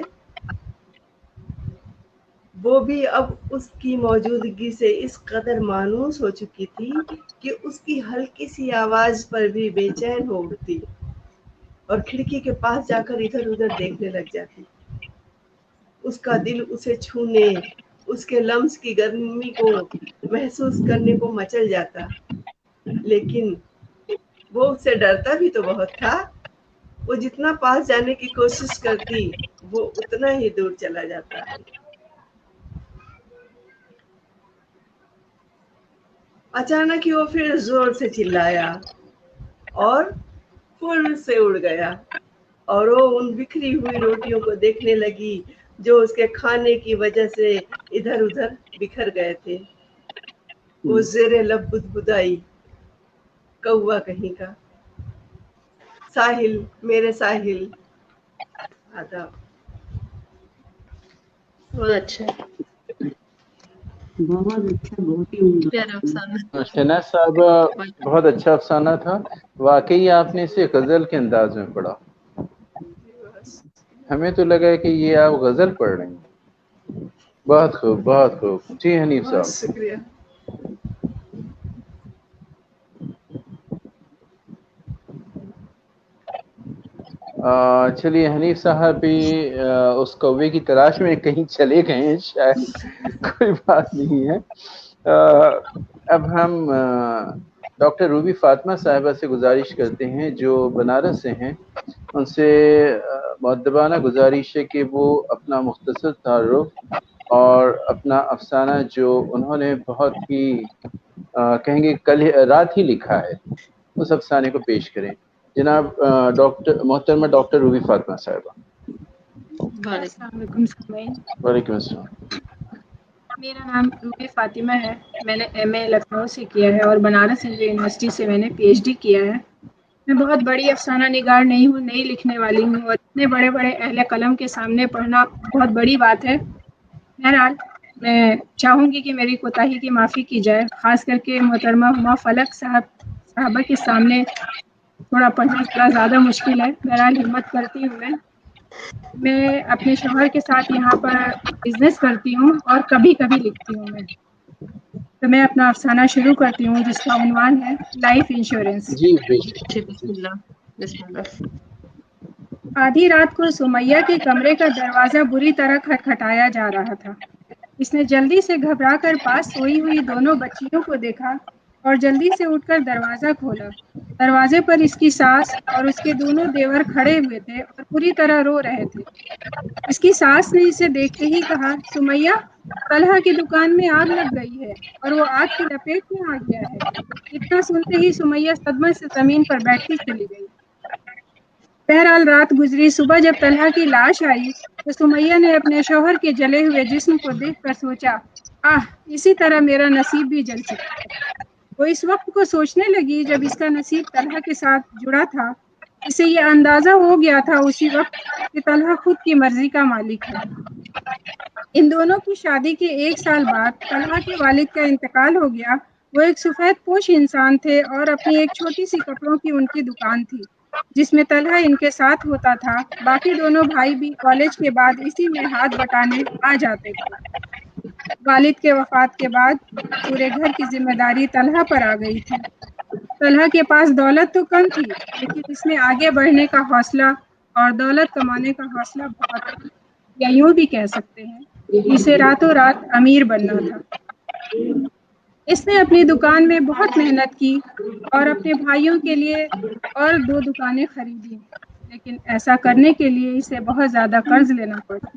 وہ بھی اب اس کی موجودگی سے اس قدر مانوس ہو چکی تھی کہ اس کی ہلکی سی آواز پر بھی بے چین ہو اٹھتی اور کھڑکی کے پاس جا کر ادھر ادھر دیکھنے لگ جاتی. اس کا دل اسے چھونے، اس کے لمس کی گرمی کو محسوس کرنے کو مچل جاتا. لیکن وہ اس سے ڈرتا بھی تو بہت تھا. وہ جتنا پاس جانے کی کوشش کرتی وہ اتنا ہی دور چلا جاتا. اچانک ہی وہ پھر زور سے چلایا اور پھر سے اڑ گیا اور وہ ان بکھری ہوئی روٹیوں کو دیکھنے لگی جو اس کے کھانے کی وجہ سے ادھر ادھر بکھر گئے تھے. وہ زیر لب بدبدائی کوا کہیں کا. ساحل، میرے ساحل، آداب. بہت اچھا. बहुत अच्छा, बहुत ही उम्दा। प्यारा अफसाना। शहनाज साहब, बहुत अच्छा अफसाना था वाकई। आपने इसे गजल के अंदाज में पढ़ा, हमें तो लगा कि ये आप गजल पढ़ रहे हैं। बहुत खूब, बहुत खूब। जी हनीफ बहुत साहब। शुक्रिया। चलिए, हनीफ साहब भी उस कौवे की तलाश में कहीं चले गए हैं शायद। कोई बात नहीं है। अब हम डॉक्टर रूबी फातिमा साहिबा से गुजारिश करते हैं, जो बनारस से हैं। उनसे मुअद्दबाना गुजारिश है कि वो अपना मुख्तसर तारुफ और अपना अफसाना जो उन्होंने बहुत ही कहेंगे कल रात ही लिखा है, उस अफसाने को पेश करें। जनाब डॉक्टर मोहतरमा डॉक्टर रूबी फातिमा साहिबा। वालेकुम। अस्सलाम वालेकुम सुमैन। वालेकुम अस्सलाम। मेरा नाम रूबी फातिमा है। मैंने एमए लखनऊ से किया है और बनारस हिंदू यूनिवर्सिटी से मैंने पीएचडी किया है। मैं बहुत बड़ी अफसाना निगार नहीं हूँ, नई लिखने वाली हूँ, और इतने बड़े बड़े अहले कलम के सामने पढ़ना बहुत बड़ी बात है। बहरहाल, मैं चाहूँगी कि मेरी कोताही की माफ़ी की जाए, ख़ास करके मोहतरमा हुमा फलक साहबा के सामने थोड़ा पढ़ना थोड़ा ज़्यादा मुश्किल है। बहरहाल हिम्मत करती हूँ। मैं अपने शौहर के साथ यहाँ पर बिजनेस करती हूँ और कभी कभी लिखती हूँ मैं। तो मैं अपना अफसाना शुरू करती हूँ, जिसका उन्वान है लाइफ इंश्योरेंस। जी बेशक। जी बिस्मिल्लाह। बिस्मिल्लाह। आधी रात को सुमैया के कमरे का दरवाजा बुरी तरह खटखटाया जा रहा था। इसने जल्दी से घबराकर पास सोई हुई दोनों बच्चियों को देखा और जल्दी से उठकर दरवाजा खोला। दरवाजे पर इसकी सास और उसके दोनों देवर खड़े हुए थे और पूरी तरह रो रहे थे। इसकी सास ने इसे देखते ही कहा, सुमैया, तलहा की दुकान में आग लग गई है और वो आग की लपेट में आ गया है। इतना सुनते ही सुमैया सदमे से जमीन पर बैठती चली गई। बहरहाल रात गुजरी। सुबह जब तलहा की लाश आई तो सुमैया ने अपने शौहर के जले हुए जिस्म को देखकर सोचा, आह, इसी तरह मेरा नसीब भी जल सकता है। वो इस वक्त को सोचने लगी जब इसका नसीब तलहा के साथ जुड़ा था। इसे ये अंदाजा हो गया था उसी वक्त कि तलहा खुद की मर्जी का मालिक है। इन दोनों की शादी के 1 साल बाद तलहा के वालिद का इंतकाल हो गया। वो एक सफेद पोश इंसान थे और अपनी एक छोटी सी कपड़ों की उनकी दुकान थी, जिसमें तलहा इनके साथ होता था। बाकी दोनों भाई भी कॉलेज के बाद इसी में हाथ बटाने आ जाते थे। वालिद के वफात के बाद पूरे घर की जिम्मेदारी तलहा पर आ गई थी। तलहा के पास दौलत तो कम थी, लेकिन इसमें आगे बढ़ने का हौसला और दौलत कमाने का हौसला बहुत था, या यूं भी कह सकते हैं इसे रातों रात अमीर बनना था। इसने अपनी दुकान में बहुत मेहनत की और अपने भाइयों के लिए और 2 दुकानें खरीदी, लेकिन ऐसा करने के लिए इसे बहुत ज़्यादा कर्ज लेना पड़ा,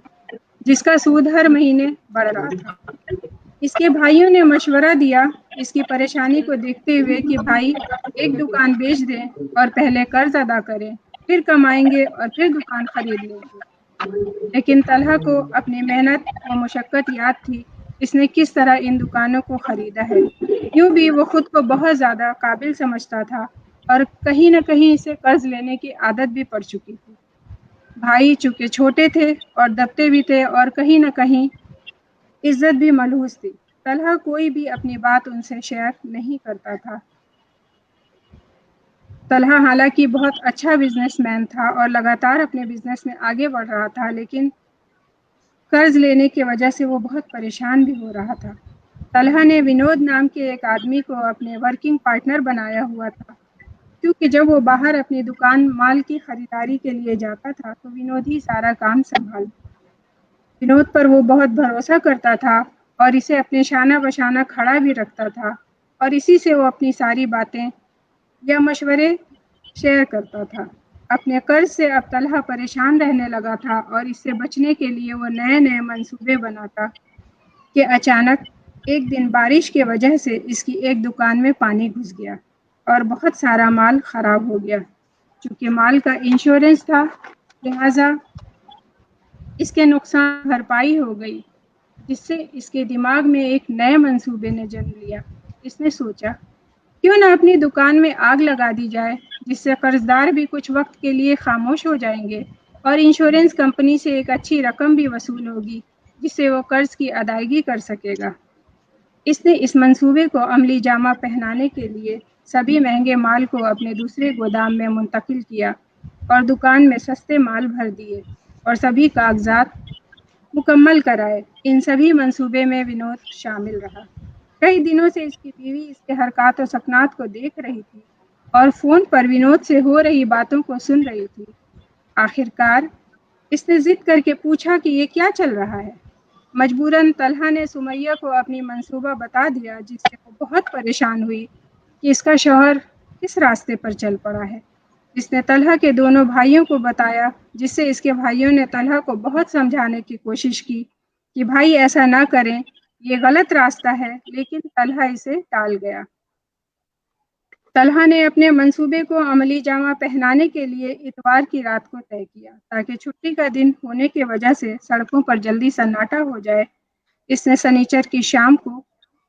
जिसका सूद हर महीने बढ़ रहा था। इसके भाइयों ने मशवरा दिया इसकी परेशानी को देखते हुए कि भाई, एक दुकान बेच दें और पहले कर्ज अदा करें, फिर कमाएंगे और फिर दुकान खरीद लेंगे। लेकिन तलहा को अपनी मेहनत व मुशक्कत याद थी। इसने किस तरह इन दुकानों को खरीदा है। यूं भी वो खुद को बहुत ज़्यादा काबिल समझता था और कहीं न कहीं इसे कर्ज लेने की आदत भी पड़ चुकी थी। भाई चूंकि छोटे थे और दबते भी थे और कहीं न कहीं इज्जत भी मलहूस थी। तलहा कोई भी अपनी बात उनसे शेयर नहीं करता था। तलहा हालांकि बहुत अच्छा बिजनेसमैन था और लगातार अपने बिजनेस में आगे बढ़ रहा था, लेकिन कर्ज लेने की वजह से वो बहुत परेशान भी हो रहा था। तलहा ने विनोद नाम के एक आदमी को अपने वर्किंग पार्टनर बनाया हुआ था, क्योंकि जब वो बाहर अपनी दुकान माल की खरीदारी के लिए जाता था तो विनोद ही सारा काम संभालता। विनोद पर वो बहुत भरोसा करता था और इसे अपने शाना बशाना खड़ा भी रखता था, और इसी से वो अपनी सारी बातें या मशवरे शेयर करता था। अपने कर्ज से अब तलहा परेशान रहने लगा था और इससे बचने के लिए वो नए नए मंसूबे बनाता कि अचानक एक दिन बारिश की वजह से इसकी एक दुकान में पानी घुस गया और बहुत सारा माल खराब हो गया। चूँकि माल का इंश्योरेंस था, लिहाजा इसके नुकसान भरपाई हो गई, जिससे इसके दिमाग में एक नए मंसूबे ने जन्म लिया। इसने सोचा, क्यों ना अपनी दुकान में आग लगा दी जाए, जिससे कर्जदार भी कुछ वक्त के लिए खामोश हो जाएंगे और इंश्योरेंस कंपनी से एक अच्छी रकम भी वसूल होगी, जिससे वो कर्ज की अदायगी कर सकेगा। اس نے اس منصوبے کو عملی جامہ پہنانے کے لیے سبھی مہنگے مال کو اپنے دوسرے گودام میں منتقل کیا اور دکان میں سستے مال بھر دیے اور سبھی کاغذات مکمل کرائے۔ ان سبھی منصوبے میں ونود شامل رہا۔ کئی دنوں سے اس کی بیوی اس کے حرکات و سکنات کو دیکھ رہی تھی اور فون پر ونود سے ہو رہی باتوں کو سن رہی تھی۔ آخر کار اس نے ضد کر کے پوچھا کہ یہ کیا چل رہا ہے۔ مجبوراً طلحہ نے سمیہ کو اپنی منصوبہ بتا دیا، جس سے وہ بہت پریشان ہوئی کہ اس کا شوہر کس راستے پر چل پڑا ہے۔ اس نے طلحہ کے دونوں بھائیوں کو بتایا، جس سے اس کے بھائیوں نے طلحہ کو بہت سمجھانے کی کوشش کی کہ بھائی ایسا نہ کریں، یہ غلط راستہ ہے، لیکن طلحہ اسے ٹال گیا۔ طلحہ نے اپنے منصوبے کو عملی جامہ پہنانے کے لیے اتوار کی رات کو طے کیا تاکہ چھٹی کا دن ہونے کی وجہ سے سڑکوں پر جلدی سناٹا ہو جائے۔ اس نے سنیچر کی شام کو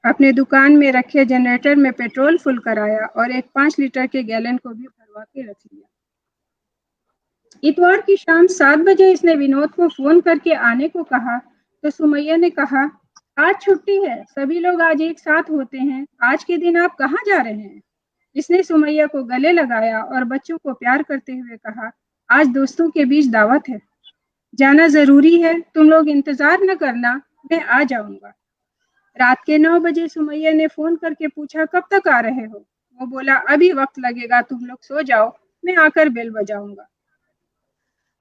اپنے دکان میں رکھے جنریٹر میں پیٹرول فل کرایا اور ایک 5 لیٹر کے گیلن کو بھی بھروا کے رکھ لیا۔ اتوار کی شام 7 بجے اس نے ونود کو فون کر کے آنے کو کہا تو سمیہ نے کہا، آج چھٹی ہے، سبھی لوگ آج ایک ساتھ ہوتے ہیں، آج کے دن آپ کہاں جا رہے ہیں؟ اس نے سمیہ کو گلے لگایا اور بچوں کو پیار کرتے ہوئے کہا، آج دوستوں کے بیچ دعوت ہے، جانا ضروری ہے، تم لوگ انتظار نہ کرنا، میں آ جاؤں گا۔ رات کے 9 بجے سمیہ نے فون کر کے پوچھا، کب تک آ رہے ہو؟ وہ بولا، ابھی وقت لگے گا، تم لوگ سو جاؤ، میں آ کر بیل بجاؤں گا۔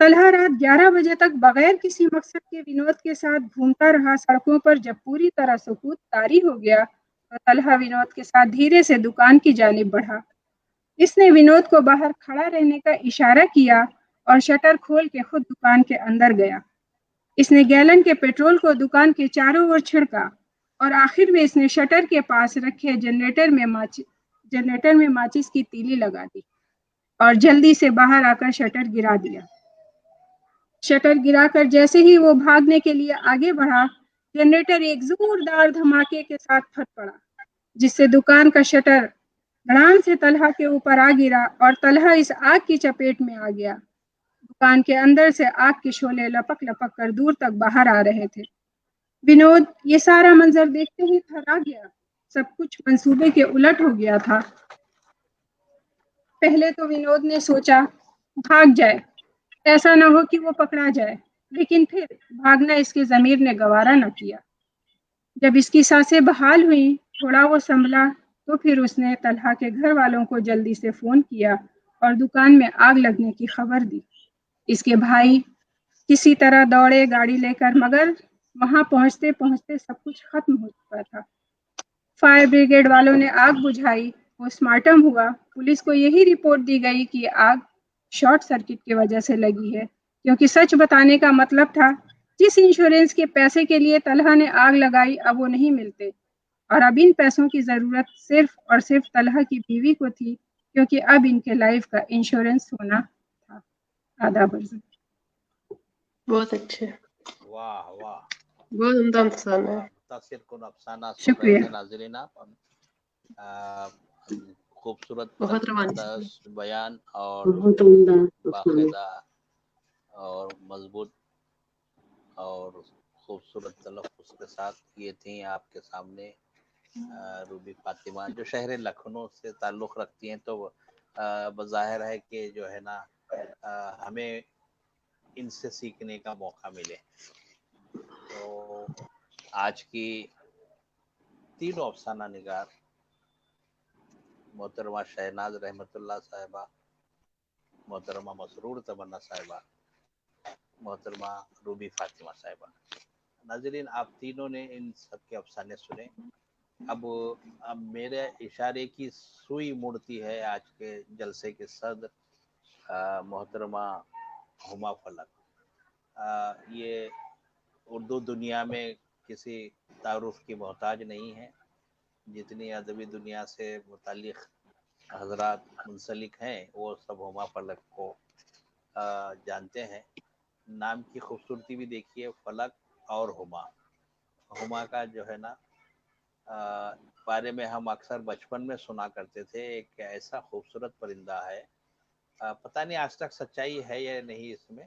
طلحہ رات 11 بجے تک بغیر کسی مقصد کے ونود کے ساتھ گھومتا رہا سڑکوں پر۔ جب پوری طرح سکوت طاری ہو گیا تو طلحہ ونود کے ساتھ دھیرے سے دکان کی جانب بڑھا۔ اس نے ونود کو باہر کھڑا رہنے کا اشارہ کیا اور شٹر کھول کے خود دکان کے اندر گیا۔ اس نے گیلن کے پیٹرول کو دکان کے چاروں اور چھڑکا اور آخر میں اس نے شٹر کے پاس رکھے جنریٹر میں ماچس کی تیلی لگا دی اور جلدی سے باہر آ کر شٹر گرا دیا۔ شٹر گرا کر جیسے ہی وہ بھاگنے کے لیے آگے بڑھا، جنریٹر ایک زوردار دھماکے کے ساتھ پھٹ پڑا، جس سے دکان کا شٹر دھڑام سے طلحہ کے اوپر آ گرا اور طلحہ اس آگ کی چپیٹ میں آ گیا۔ دکان کے اندر سے آگ کے شعلے لپک لپک کر دور تک باہر آ رہے تھے۔ ونود یہ سارا منظر دیکھتے ہی تھرا گیا۔ سب کچھ منصوبے کے الٹ ہو گیا تھا۔ پہلے تو ونود نے سوچا بھاگ جائے، ایسا نہ ہو کہ وہ پکڑا جائے، لیکن پھر بھاگنا اس کی ضمیر نے گوارا نہ کیا۔ جب اس کی سانسیں بحال ہوئیں، تھوڑا وہ سنبھلا تو پھر اس نے طلحہ کے گھر والوں کو جلدی سے فون کیا اور دکان میں آگ لگنے کی خبر دی۔ اس کے بھائی کسی طرح دوڑے گاڑی لے کر، مگر وہاں پہنچتے پہنچتے سب کچھ ختم ہو چکا تھا۔ فائر بریگیڈ والوں نے آگ بجھائی، پوسٹ مارٹم ہوا، پولیس کو یہی رپورٹ دی گئی کہ آگ شارٹ سرکٹ کی وجہ سے لگی ہے، کیونکہ سچ بتانے کا مطلب تھا جس انشورنس کے پیسے کے لیے طلحہ نے آگ لگائی اب وہ نہیں ملتے، اور اب ان پیسوں کی ضرورت صرف اور صرف طلحہ کی بیوی کو تھی، کیونکہ اب ان کے لائف کا انشورنس ہونا تھا۔ آداب ورزی۔ بہت اچھے، واہ واہ، بہت عمدہ افسانہ ہے۔ متاثر کن افسانہ سن رہے شکریہ۔ تھے ناظرین آپ۔ خوبصورت بہت روانی طرز بیان اور بہت عمدہ افسانہ۔ باقاعدہ اور مضبوط اور خوبصورت تلفظ کے ساتھ یہ تھیں آپ کے سامنے روبی فاطمہ، جو شہر لکھنؤ سے تعلق رکھتی ہیں، تو بظاہر ہے کہ جو ہے نا ہمیں ان سے سیکھنے کا موقع ملے۔ تو آج کی تینوں افسانہ نگار، محترمہ شہناز رحمت اللہ صاحبہ، محترمہ مسرور تمنا صاحبہ، محترمہ روبی فاطمہ صاحبہ، ناظرین آپ تینوں نے ان سب کے افسانے سنے۔ اب میرے اشارے کی سوئی مڑتی ہے آج کے جلسے کے صدر محترمہ ہما فلک۔ یہ اردو دنیا میں کسی تعارف کی محتاج نہیں ہے، جتنی ادبی دنیا سے متعلق حضرات منسلک ہیں وہ سب ہما فلک کو جانتے ہیں۔ نام کی خوبصورتی بھی دیکھیے، فلک اور ہما کا جو ہے نا بارے میں ہم اکثر بچپن میں سنا کرتے تھے، ایک ایسا خوبصورت پرندہ ہے، پتہ نہیں آج تک سچائی ہے یا نہیں اس میں،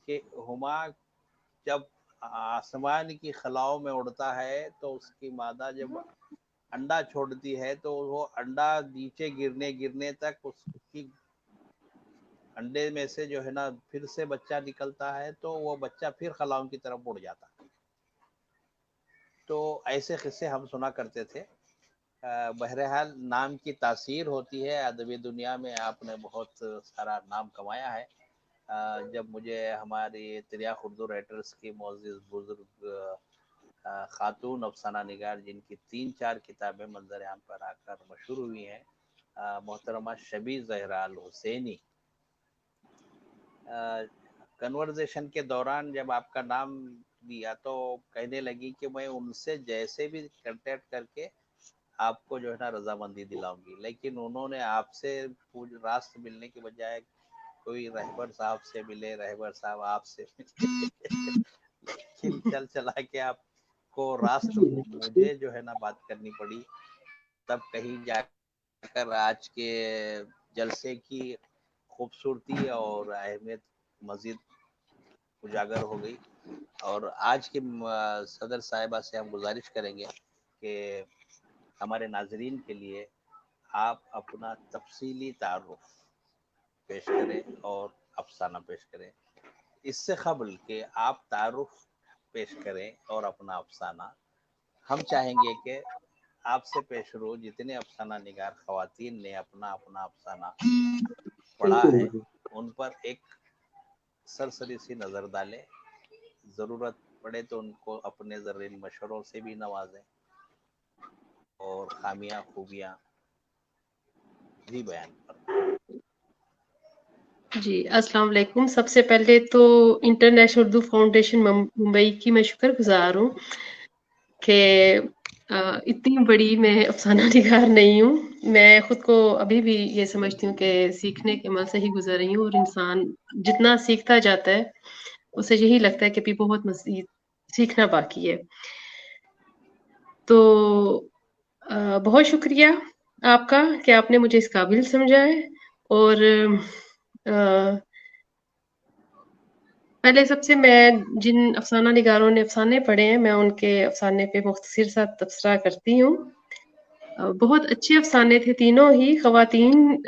کہ ہما جب آسمان کی خلاؤں میں اڑتا ہے تو اس کی مادہ جب अंडा छोड़ती है तो वो अंडा नीचे गिरने तक उसकी अंडे में से जो है ना फिर से बच्चा निकलता है, तो वो बच्चा फिर खलाओं की तरफ उड़ जाता है। तो ऐसे किस्से हम सुना करते थे। बहरहाल नाम की तासीर होती है अदबी दुनिया में। आपने बहुत सारा नाम कमाया है। जब मुझे हमारी तिरियाख उर्दू राइटर्स की मोअज़्ज़िज़ बुजुर्ग खातून अफसाना निगार जिनकी 3-4 किताबें मंजर आम पर आकर मशहूर हुई हैं, मोहतरमा शबी ज़हरा अल हुसैनी, कन्वर्सेशन के दौरान जब आपका नाम दिया तो कहने लगी कि मैं उनसे जैसे भी कांटेक्ट करके आपको जो है ना रजामंदी दिलाऊंगी, लेकिन उन्होंने आपसे रास्त मिलने के बजाय कोई रहबर साहब से मिले, रहबर साहब आपसे लेकिन चल चला के आपको रास्त मुझे जो है ना बात करनी पड़ी। तब कहीं जाकर आज के जलसे की खूबसूरती और अहमियत मजीद उजागर हो गई। और आज के सदर साहिबा से हम गुजारिश करेंगे कि हमारे नाजरीन के लिए आप अपना तफसीली तारुफ पेश करें और अफसाना पेश करें। इससे कबल कि आप तारुफ पेश करें और अपना अफसाना, हम चाहेंगे कि आपसे पेशरो जितने अफसाना निगार ख़वातीन ने अपना अपना अफसाना पढ़ा है उन पर एक सरसरी सी नज़र डालें। ज़रूरत पड़े तो उनको अपने ज़र्रीन मशवरों से भी नवाजें और खामियां खूबियां भी बयान करें। जी, अस्सलाम वालेकुम। सबसे पहले तो इंटरनेशनल उर्दू फाउंडेशन मुंबई की मैं शुक्रगुजार हूँ कि इतनी बड़ी मैं अफसाना निगार नहीं हूँ। मैं खुद को अभी भी ये समझती हूँ कि सीखने के अमल से ही गुजर रही हूँ, और इंसान जितना सीखता जाता है उसे यही लगता है कि अभी बहुत मज़ीद सीखना बाकी है। तो बहुत शुक्रिया आपका कि आपने मुझे इस काबिल समझा है। और पहले सबसे मैं जिन अफसाना निगारों ने अफसाने पढ़े हैं, मैं उनके अफसाने पे मुख्तसर सा तबसरा करती हूँ। बहुत अच्छे अफसाने थे तीनों ही। ख़वातीन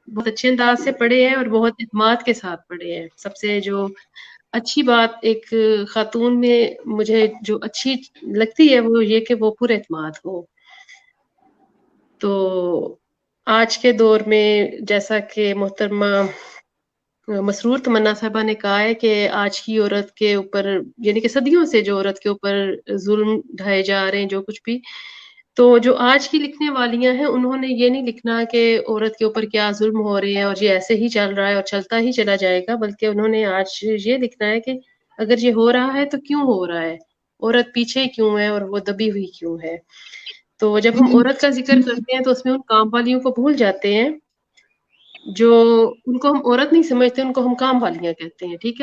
बहुत अच्छे अंदाज से पढ़े हैं और बहुत इत्मीनान के साथ पढ़े हैं। सबसे जो अच्छी बात एक खातून में मुझे जो अच्छी लगती है वो ये कि वो पूरे इत्मीनान हो। तो आज के दौर में जैसा कि मोहतरमा मसरूर तमन्ना साहिबा ने कहा है कि आज की औरत के ऊपर, यानी कि सदियों से जो औरत के ऊपर जुल्म ढाए जा रहे हैं, जो कुछ भी, तो जो आज की लिखने वालियां हैं उन्होंने ये नहीं लिखना कि औरत के ऊपर क्या जुल्म हो रहे हैं और ये ऐसे ही चल रहा है और चलता ही चला जाएगा, बल्कि उन्होंने आज ये लिखना है कि अगर ये हो रहा है तो क्यों हो रहा है, औरत पीछे क्यों है और वो दबी हुई क्यों है। तो जब हम औरत का जिक्र करते हैं तो उसमें उन काम वालियों को भूल जाते हैं जो, उनको हम औरत नहीं समझते, उनको हम काम वालियां कहते हैं। ठीक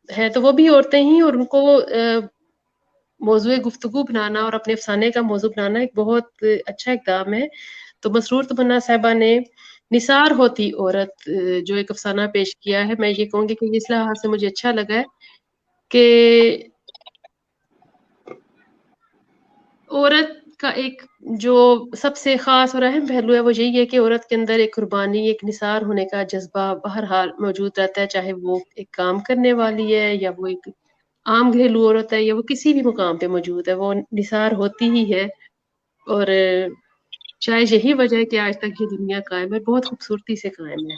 है तो वो भी औरतें ही, और उनको मौजूए गुफ्तगू बनाना और अपने अफसाने का मौजू बनाना एक बहुत अच्छा इक़दाम है। तो मसरूर तमन्ना साहिबा ने निसार होती औरत जो एक अफसाना पेश किया है, मैं ये कहूँगी कि इस लिहाज से मुझे अच्छा लगा है कि औरत का एक जो सबसे खास और अहम पहलू है वो यही है कि औरत के अंदर एक कुर्बानी, एक निसार होने का जज्बा बहरहाल मौजूद रहता है, चाहे वो एक काम करने वाली है या वो एक आम घरेलू औरत है या वो किसी भी मुकाम पे मौजूद है, वो निसार होती ही है। और शायद यही वजह है कि आज तक ये दुनिया कायम है, बहुत खूबसूरती से कायम है,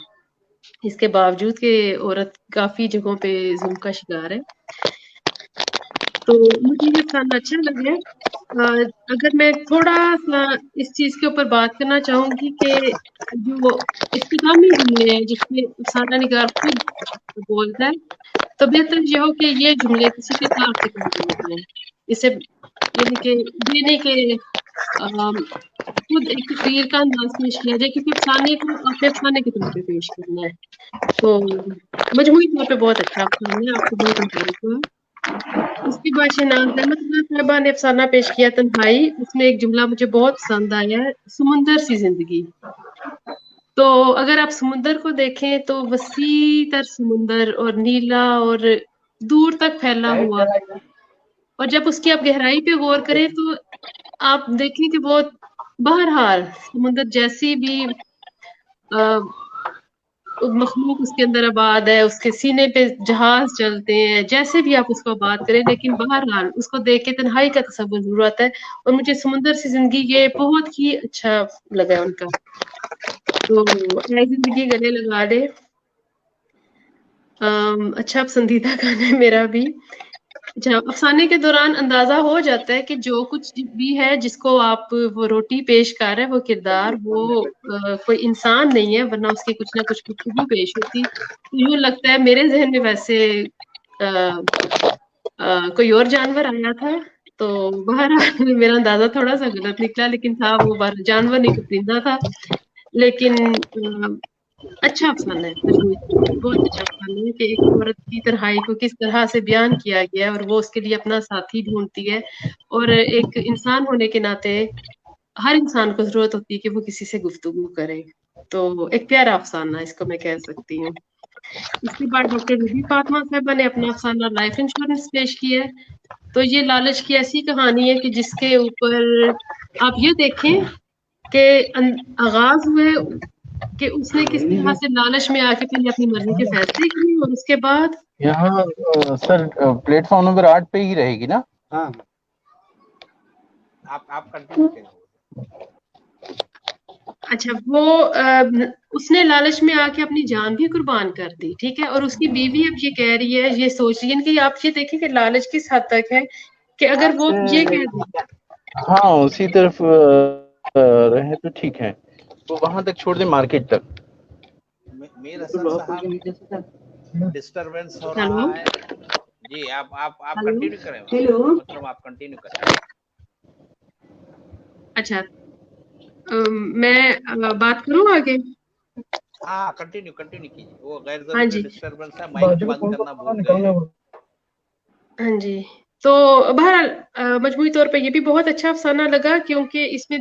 इसके बावजूद कि औरत काफी जगहों पे जुल्म का शिकार है। तो मुझे ये अफसाना अच्छा लगा है। अगर मैं थोड़ा सा इस चीज के ऊपर बात करना चाहूंगी कि जो इख्तितामी जुमले हैं जिसमें अफसाना निगार खुद बोलता है, तो बेहतर यह हो कि ये जुमले किसी के साथ से कहे जाएं, इसे यानी कि ये नहीं कि खुद एक तकरीर का अंदाज पेश किया जाए, क्योंकि अफसाने को अपने अफसाने के तौर पे पेश करना है। तो मजमूई तौर पे बहुत अच्छा अफसाना है, आपको बहुत मुबारक हो। उसके बाद शहनाज अहमद साहिबा ने अफसाना पेश किया तन्हाई। उसमें एक जुमला मुझे बहुत पसंद आया है, समुंदर सी जिंदगी। तो अगर आप समुंदर को देखें तो वसी तर समुंदर और नीला और दूर तक फैला हुआ, और जब उसकी आप गहराई पे गौर करें तो آپ دیکھیں کہ وہ بہرحال سمندر جیسی بھی مخلوق اس کے اندر آباد ہے، اس کے سینے پہ جہاز چلتے ہیں، جیسے بھی آپ اس کو بات کریں، لیکن بہرحال اس کو دیکھ کے تنہائی کا تصور ضرور آتا ہے. اور مجھے سمندر سے زندگی یہ بہت ہی اچھا لگا ان کا. تو اے زندگی گلے لگا دے اچھا پسندیدہ گانا ہے میرا بھی. اچھا، افسانے کے دوران اندازہ ہو جاتا ہے کہ جو کچھ بھی ہے جس کو آپ وہ روٹی پیش کر رہے ہیں، وہ کردار، وہ کوئی انسان نہیں ہے، ورنہ اس کی کچھ نہ کچھ گفتگو پیش ہوتی. یوں لگتا ہے میرے ذہن میں ویسے کوئی اور جانور آیا تھا. تو بہرحال میرا اندازہ تھوڑا سا غلط نکلا، لیکن تھا وہ جانور نہیں، کوئی پرندہ تھا. لیکن اچھا افسانہ ہے، مجموعی طور پہ بہت اچھا افسانہ ہے کہ ایک عورت کی تنہائی کو کس طرح سے بیان کیا گیا ہے، اور وہ اس کے لیے اپنا ساتھی ڈھونڈتی ہے. اور ایک انسان ہونے کے ناطے ہر انسان کو ضرورت ہوتی ہے کہ وہ کسی سے گفتگو کرے. تو ایک پیارا افسانہ اس کو میں کہہ سکتی ہوں. اس کے بعد ڈاکٹر روبی فاطمہ صاحبہ نے اپنا افسانہ لائف انشورنس پیش کیا ہے. تو یہ لالچ کی ایسی کہانی ہے کہ جس کے اوپر آپ یہ دیکھیں کہ آغاز ہوئے کہ اس نے کس طرح سے لالچ میں آ کے پہلے اپنی مرضی کے فیصلے کیے، اور اس کے بعد یہاں سر پلیٹ فارم نمبر 8 پہ ہی رہے گی نا؟ ہاں آپ کنٹینیو کریں. اچھا، وہ اس نے لالچ میں آ کے اپنی جان بھی قربان کر دی، ٹھیک ہے. اور اس کی بیوی اب یہ کہہ رہی ہے، یہ سوچ رہی ہے کہ آپ یہ دیکھیں کہ لالچ کس حد تک ہے کہ اگر وہ یہ کہہ دیں ہاں اسی طرف رہے تو ٹھیک ہے، وہ وہاں تک چھوڑ دیں، مارکیٹ تک. میر حسن صاحب ڈسٹربینس ہو ہیلو رہا ہے. جی آپ کنٹینیو کریں، ہیلو محترم آپ کنٹینیو کریں. اچھا میں بات کروں آگے؟ ہاں کنٹینیو کیجیے. وہ غیر ہاں ضروری جی، ڈسٹربنس ہے، مائک بند کرنا بھول گئے ہیں. ہاں جی. تو بہرحال مجموعی طور پہ یہ بھی بہت اچھا افسانہ لگا، کیونکہ اس میں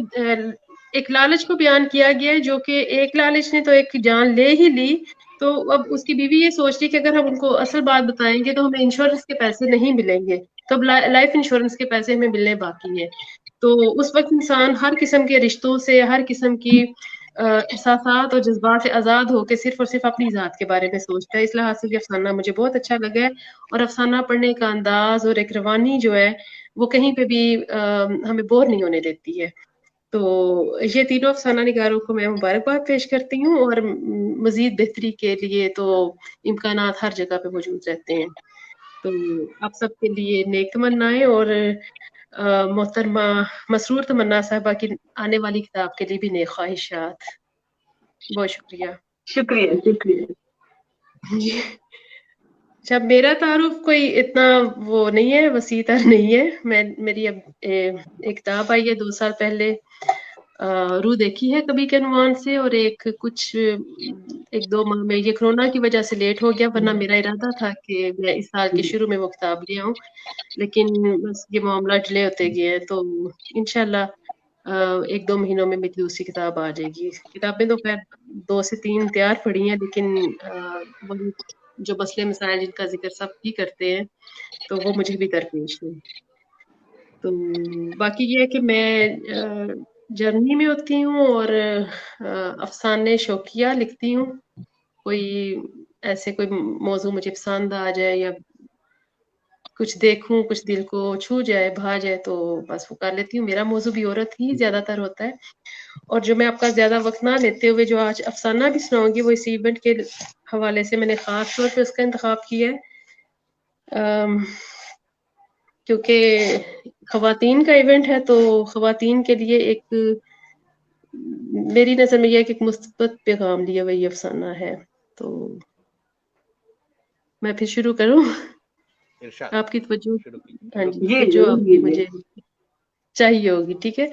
ایک لالچ کو بیان کیا گیا ہے، جو کہ ایک لالچ نے تو ایک جان لے ہی لی. تو اب اس کی بیوی یہ سوچ رہی کہ اگر ہم ان کو اصل بات بتائیں گے تو ہمیں انشورنس کے پیسے نہیں ملیں گے، تو اب لائف انشورنس کے پیسے ہمیں ملنے باقی ہیں. تو اس وقت انسان ہر قسم کے رشتوں سے، ہر قسم کی احساسات اور جذبات سے آزاد ہو کے صرف اور صرف اپنی ذات کے بارے میں سوچتا ہے. اس لحاظ سے یہ افسانہ مجھے بہت اچھا لگا ہے. اور افسانہ پڑھنے کا انداز اور ایک روانی جو ہے وہ کہیں پہ بھی ہمیں بور نہیں ہونے دیتی ہے. تو یہ تینوں افسانہ نگاروں کو میں مبارکباد پیش کرتی ہوں، اور مزید بہتری کے لیے تو امکانات ہر جگہ پہ موجود رہتے ہیں. تو آپ سب کے لیے نیک تمنائیں، اور محترمہ مسرور تمنا صاحبہ کی آنے والی کتاب کے لیے بھی نیک خواہشات. بہت شکریہ. شکریہ شکریہ. جی جب میرا تعارف کوئی اتنا وہ نہیں ہے، وسیع تر نہیں ہے. میری اب ایک کتاب آئی ہے 2 سال پہلے، روح دیکھی ہے کبھی کے عنوان سے، اور ایک 1-2 ماہ میں یہ کورونا کی وجہ سے لیٹ ہو گیا، ورنہ میرا ارادہ تھا کہ میں اس سال کے شروع میں وہ کتاب لے آؤں، لیکن بس یہ معاملہ ڈیلے ہوتے گئے ہیں. تو انشاءاللہ 1-2 مہینوں میں میری دوسری کتاب آ جائے گی. کتابیں تو خیر 2 سے 3 تیار پڑی ہیں، لیکن وہی جو مسئلے مسائل جن کا ذکر سب ہی کرتے ہیں تو وہ مجھے بھی درپیش ہیں. تو باقی یہ ہے کہ میں جرمنی میں ہوتی ہوں اور افسانے شوقیہ لکھتی ہوں. کوئی ایسے کوئی موضوع مجھے پسند آ جائے یا کچھ دیکھوں، کچھ دل کو چھو جائے، بھا جائے، تو بس وہ کر لیتی ہوں. میرا موضوع بھی عورت ہی زیادہ تر ہوتا ہے، اور جو میں آپ کا زیادہ وقت نہ لیتے ہوئے جو آج افسانہ بھی سناؤں گی وہ اس ایونٹ کے حوالے سے میں نے خاص طور پہ اس کا انتخاب کیا ہے، کیونکہ خواتین کا ایونٹ ہے. تو خواتین کے لیے ایک میری نظر میں یہ ایک مثبت پیغام لیے ہوئے یہ افسانہ ہے. تو میں پھر شروع کروں؟ ارشاد آپ کی توجہ، شروع کیجیے. ہاں جی، جی توجہ ضرور آپ کی کیجیے. مجھے چاہیے ہوگی. ٹھیک ہے.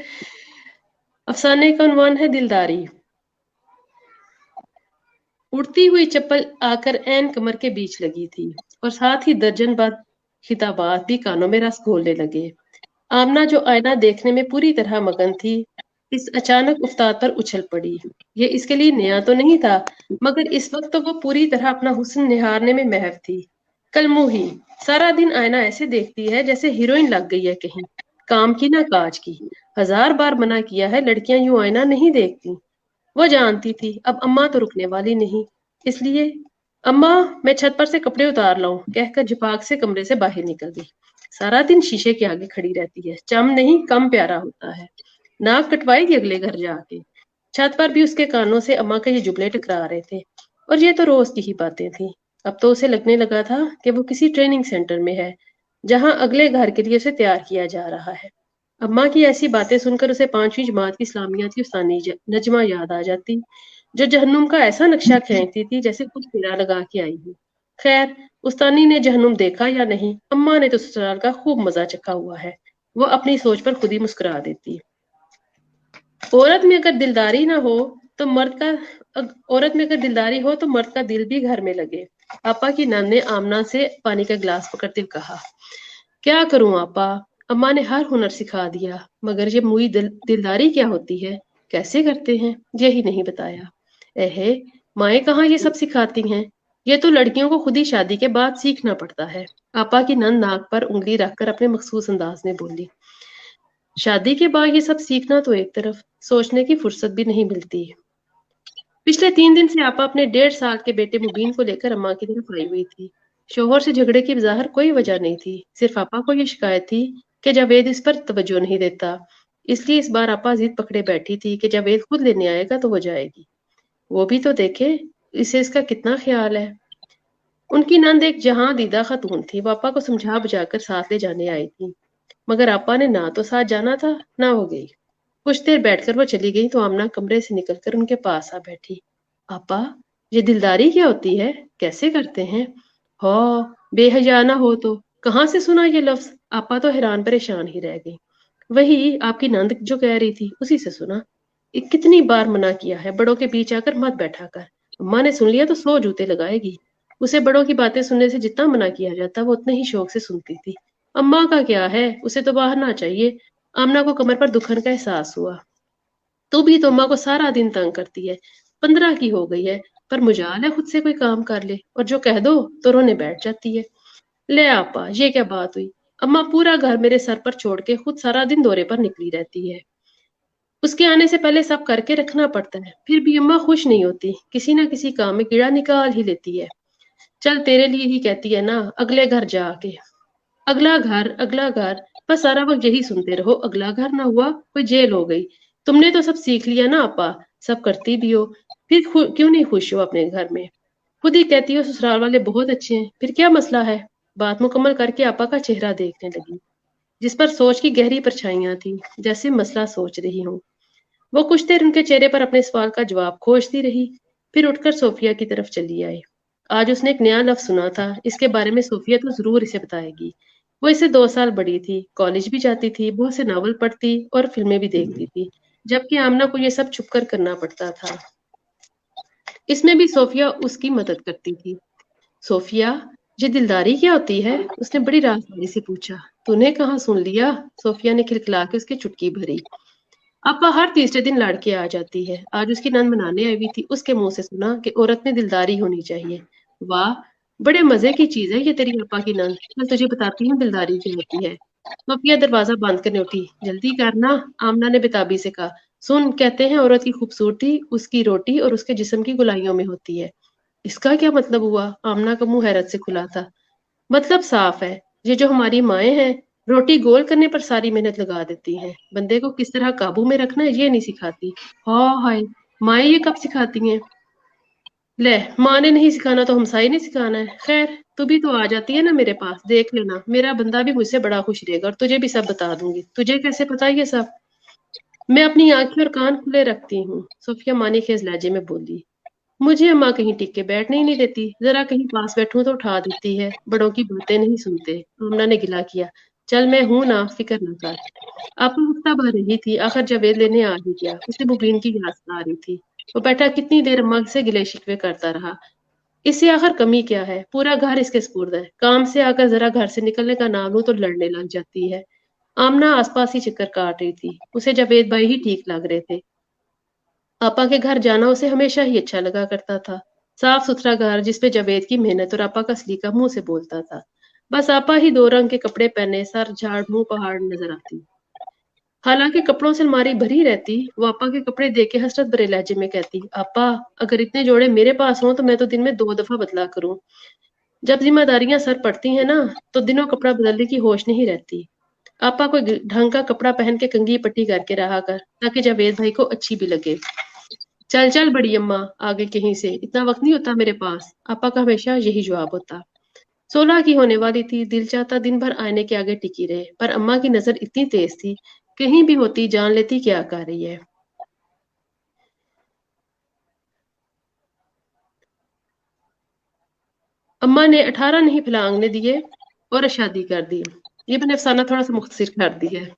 افسانے کا عنوان ہے دلداری. اڑتی ہوئی چپل آ کر عین کمر کے بیچ لگی تھی، اور ساتھ ہی درجن بعد خطابات بھی کانوں میں رس گھولنے لگے. آمنہ جو آئینہ دیکھنے میں پوری طرح مگن تھی، اس اچانک افتاد پر اچھل پڑی. یہ اس کے لیے نیا تو نہیں تھا، مگر اس وقت تو وہ پوری طرح اپنا حسن نہارنے میں محو تھی. کل موہی سارا دن آئینہ ایسے دیکھتی ہے جیسے ہیروئن لگ گئی ہے کہیں، کام کی نہ کاج کی. 1000 बार मना किया है, लड़कियां यूं आईना नहीं देखती। वो जानती थी अब अम्मा तो रुकने वाली नहीं, इसलिए अम्मा मैं छत पर से कपड़े उतार लाऊं कहकर झपाक से कमरे से बाहर निकल गई। सारा दिन शीशे के आगे खड़ी रहती है, चम नहीं कम प्यारा होता है। नाक कटवाएगी अगले घर जाके। छत पर भी उसके कानों से अम्मा के ये जुमले टकरा रहे थे, और ये तो रोज की ही बातें थी। अब तो उसे लगने लगा था कि वो किसी ट्रेनिंग सेंटर में है, जहां अगले घर के लिए उसे तैयार किया जा रहा है। अम्मा की ऐसी बातें सुनकर उसे 5वीं जमात की इस्लामियात की उस्तानी नजमा याद आ जाती, जो जहन्नुम का ऐसा नक्शा खींचती थी जैसे खुद फेरा लगा के आई हो। खैर, उस्तानी ने जहन्नुम देखा या नहीं, अम्मा ने तो ससुराल का खूब मजा चखा हुआ है। वो अपनी सोच पर खुद ही मुस्कुरा देती। औरत में अगर दिलदारी ना हो तो मर्द का औरत में अगर दिलदारी हो तो मर्द का दिल भी घर में लगे। आपा की नंद ने आमना से पानी का गिलास पकड़ते हुए कहा, क्या करूं आपा, अम्मा ने हर हुनर सिखा दिया, मगर ये मुई दिलदारी क्या होती है, कैसे करते हैं, यही नहीं बताया। एहे, माएँ कहाँ ये सब सिखाती हैं, ये तो लड़कियों को खुद ही शादी के बाद सीखना पड़ता है। आपा की नंद नाक पर उंगली रखकर अपने मखसूस अंदाज में बोली, शादी के बाद ये सब सीखना तो एक तरफ, सोचने की फुर्सत भी नहीं मिलती। पिछले 3 दिन से आपा अपने 1.5 साल के बेटे मुबीन को लेकर अम्मा की तरफ आई हुई थी। शोहर से झगड़े की ज़ाहिर कोई वजह नहीं थी, सिर्फ आपा को ये शिकायत थी कि जावेद इस पर तवज्जो नहीं देता। इसलिए इस बार आपा जिद पकड़े बैठी थी कि जावेद खुद लेने आएगा तो वो जाएगी। वो भी तो देखे इसे इसका कितना ख्याल है। उनकी नंद एक जहां दीदा खातून थी, वो आपा को समझा बुझाकर साथ ले जाने आई थी, मगर आपा ने ना तो साथ जाना था ना वो गई। कुछ देर बैठकर वो चली गई तो आमना कमरे से निकलकर उनके पास आ बैठी। आपा, ये दिलदारी क्या होती है, कैसे करते हैं? हो, बेहया ना हो तो कहाँ से सुना ये लफ्ज? आपा तो हैरान परेशान ही रह गई। वही आपकी नंद जो कह रही थी उसी से सुना। कितनी बार मना किया है, बड़ों के बीच आकर मत बैठा कर। अम्मा ने सुन लिया तो 100 जूते लगाएगी। उसे बड़ों की बातें सुनने से जितना मना किया जाता वो उतने ही शौक से सुनती थी। अम्मा का क्या है, उसे तो बाहर ना चाहिए। आमना को कमर पर दुखन का एहसास हुआ। तू भी तो अम्मा को सारा दिन तंग करती है, 15 की हो गई है, पर मुजाल है खुद से कोई काम कर ले, और जो कह दो तो रोने बैठ जाती है। ले आपा, ये क्या बात हुई? अम्मा पूरा घर मेरे सर पर छोड़ के खुद सारा दिन दौरे पर निकली रहती है। उसके आने से पहले सब करके रखना पड़ता है, फिर भी अम्मा खुश नहीं होती, किसी ना किसी काम में कीड़ा निकाल ही लेती है। चल तेरे लिए ही कहती है ना, अगले घर जाके। अगला घर, बस सारा वक्त यही सुनते रहो, अगला घर ना हुआ कोई जेल हो गई। तुमने तो सब सीख लिया ना आपा, सब करती भी हो, फिर क्यों नहीं खुश हो अपने घर में? खुद ही कहती हो ससुराल वाले बहुत अच्छे हैं, फिर क्या मसला है? बात मुकम्मल करके आपा का चेहरा देखने लगी, जिस पर सोच की गहरी परछाइयां थी, जैसे मसला सोच रही हूँ। वो कुछ देर उनके चेहरे पर अपने सवाल का जवाब खोजती रही, फिर उठकर सोफिया की तरफ चली आई। आज उसने एक नया लफ्ज सुना था, इसके बारे में सोफिया तो जरूर इसे बताएगी। वो इससे 2 साल बड़ी थी, कॉलेज भी जाती थी, बहुत से नावल पढ़ती और फिल्में भी देखती थी, जबकि आमना को ये सब छुपकर करना पड़ता था। इसमें भी सोफिया उसकी मदद करती थी। सोफिया, ये दिलदारी क्या होती है? उसने बड़ी राजदारी से पूछा। तूने कहाँ सुन लिया? सोफिया ने खिलखिला के उसकी चुटकी भरी। आपा हर तीसरे दिन लड़के आ जाती है, आज उसकी नंद मनाने आई हुई थी, उसके मुंह से सुना कि औरत में दिलदारी होनी चाहिए। वाह, बड़े मजे की चीज है ये तेरी आपा की नंद, मैं तुझे बताती हूँ दिलदारी क्या होती है। सोफिया दरवाजा बंद करने उठी। जल्दी करना, आमना ने बेताबी से कहा। सुन, कहते हैं औरत की खूबसूरती उसकी रोटी और उसके जिस्म की गुलाइयों में होती है। इसका क्या मतलब हुआ? आमना का मुंह हैरत से खुला था। मतलब साफ है, ये जो हमारी माएँ हैं, रोटी गोल करने पर सारी मेहनत लगा देती हैं, बंदे को किस तरह काबू में रखना है ये नहीं सिखाती। हाँ हाय, माएँ ये कब सिखाती हैं? ले, माँ ने नहीं सिखाना तो हमसाई ने सिखाना है। खैर, तू भी तो आ जाती है ना मेरे पास, देख लेना, मेरा बंदा भी मुझसे बड़ा खुश रहेगा और तुझे भी सब बता दूंगी। तुझे कैसे पता ये सब? मैं अपनी आंखें और कान खुले रखती हूँ, सोफिया मानी खेज लहजे में बोली। मुझे अम्मा कहीं टिक के बैठने ही नहीं देती, जरा कहीं पास बैठूं तो उठा देती है, बड़ों की बातें नहीं सुनते। आमना ने गिला किया। चल मैं हूं ना, फिक्र न कर। आपा हफ्ता भर रही थी, आखिर जावेद लेने आ ही गया। उसे मुबीन की याद आ रही थी। वो बैठा कितनी देर अम्मा से गिले शिकवे करता रहा। इससे आखिर कमी क्या है? पूरा घर इसके स्पुर्द है, काम से आकर जरा घर से निकलने का नाम लूं तो लड़ने लग जाती है। आमना आसपास ही चक्कर काट रही थी, उसे जावेद भाई ही ठीक लग रहे थे। आपा के घर जाना उसे हमेशा ही अच्छा लगा करता था। साफ सुथरा घर जिसपे जावेद की मेहनत और आपा का सलीका मुंह से बोलता था। बस आपा ही 2 रंग के कपड़े पहने, सर झाड़ मुंह पहाड़ नजर आती। हालांकि कपड़ों से अलमारी भरी रहती, वो आपा के कपड़े देख के हसरत भरे लहजे में कहती, आपा अगर इतने जोड़े मेरे पास हों तो मैं तो दिन में 2 दफा बदला करूं। जब जिम्मेदारियां सर पड़ती हैं ना तो दिनों कपड़ा बदलने की होश नहीं रहती। आपा कोई ढंग का कपड़ा पहन के कंघी पट्टी करके रहा कर ताकि जावेद भाई को अच्छी भी लगे। चल चल बड़ी अम्मा आगे कहीं से, इतना वक्त नहीं होता मेरे पास, आपा का हमेशा यही जवाब होता। 16 की होने वाली थी, दिल चाहता दिन भर आईने के आगे टिकी रहे, पर अम्मा की नजर इतनी तेज थी, कहीं भी होती जान लेती क्या कर रही है। अम्मा ने 18 नहीं फलांगने दिए और शादी कर दी। ये मैंने अफसाना थोड़ा सा मुख्तसर कर दिया है।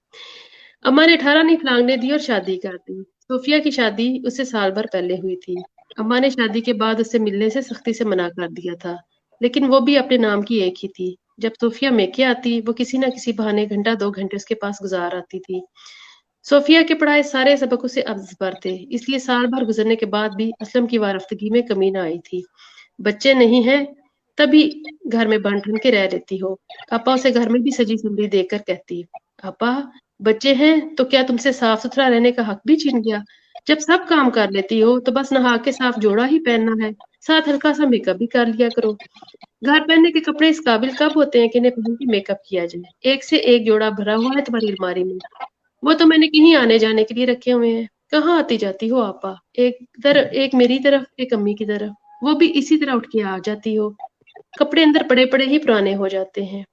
अम्मा ने 18 नहीं फलांगने दी और शादी कर दी। सोफिया की शादी उससे साल भर पहले हुई थी। अम्मा ने शादी के बाद उससे मिलने से सख्ती से मना कर दिया था, लेकिन वो भी अपने नाम की एक ही थी। जब सोफिया मेके आती वो किसी न किसी बहाने घंटा 2 घंटे उसके पास गुजार आती थी। सोफिया के पढ़ाए सारे सबक उसे अब्ज़ पर थे, इसलिए साल भर गुजरने के बाद भी असलम की वारफ्तगी में कमी न आई थी। बच्चे नहीं हैं तभी घर में बन ठन के रह लेती हो। आपा उसे घर में भी सजी संवरी देखकर कहती, आपा बच्चे हैं तो क्या तुमसे साफ सुथरा रहने का हक भी छीन गया? जब सब काम कर लेती हो तो बस नहा के साफ जोड़ा ही पहनना है, साथ हल्का सा मेकअप भी कर लिया करो। घर पहनने के कपड़े इस काबिल कब होते हैं कि इन्हें पहन के मेकअप किया जाए? एक से एक जोड़ा भरा हुआ है तुम्हारी अलमारी में, वो तो मैंने कहीं आने जाने के लिए रखे हुए हैं। कहाँ आती जाती हो आपा? एक मेरी तरफ एक अम्मी की तरफ, वो भी इसी तरह उठ के आ जाती हो। कपड़े अंदर पड़े पड़े ही पुराने हो जाते हैं।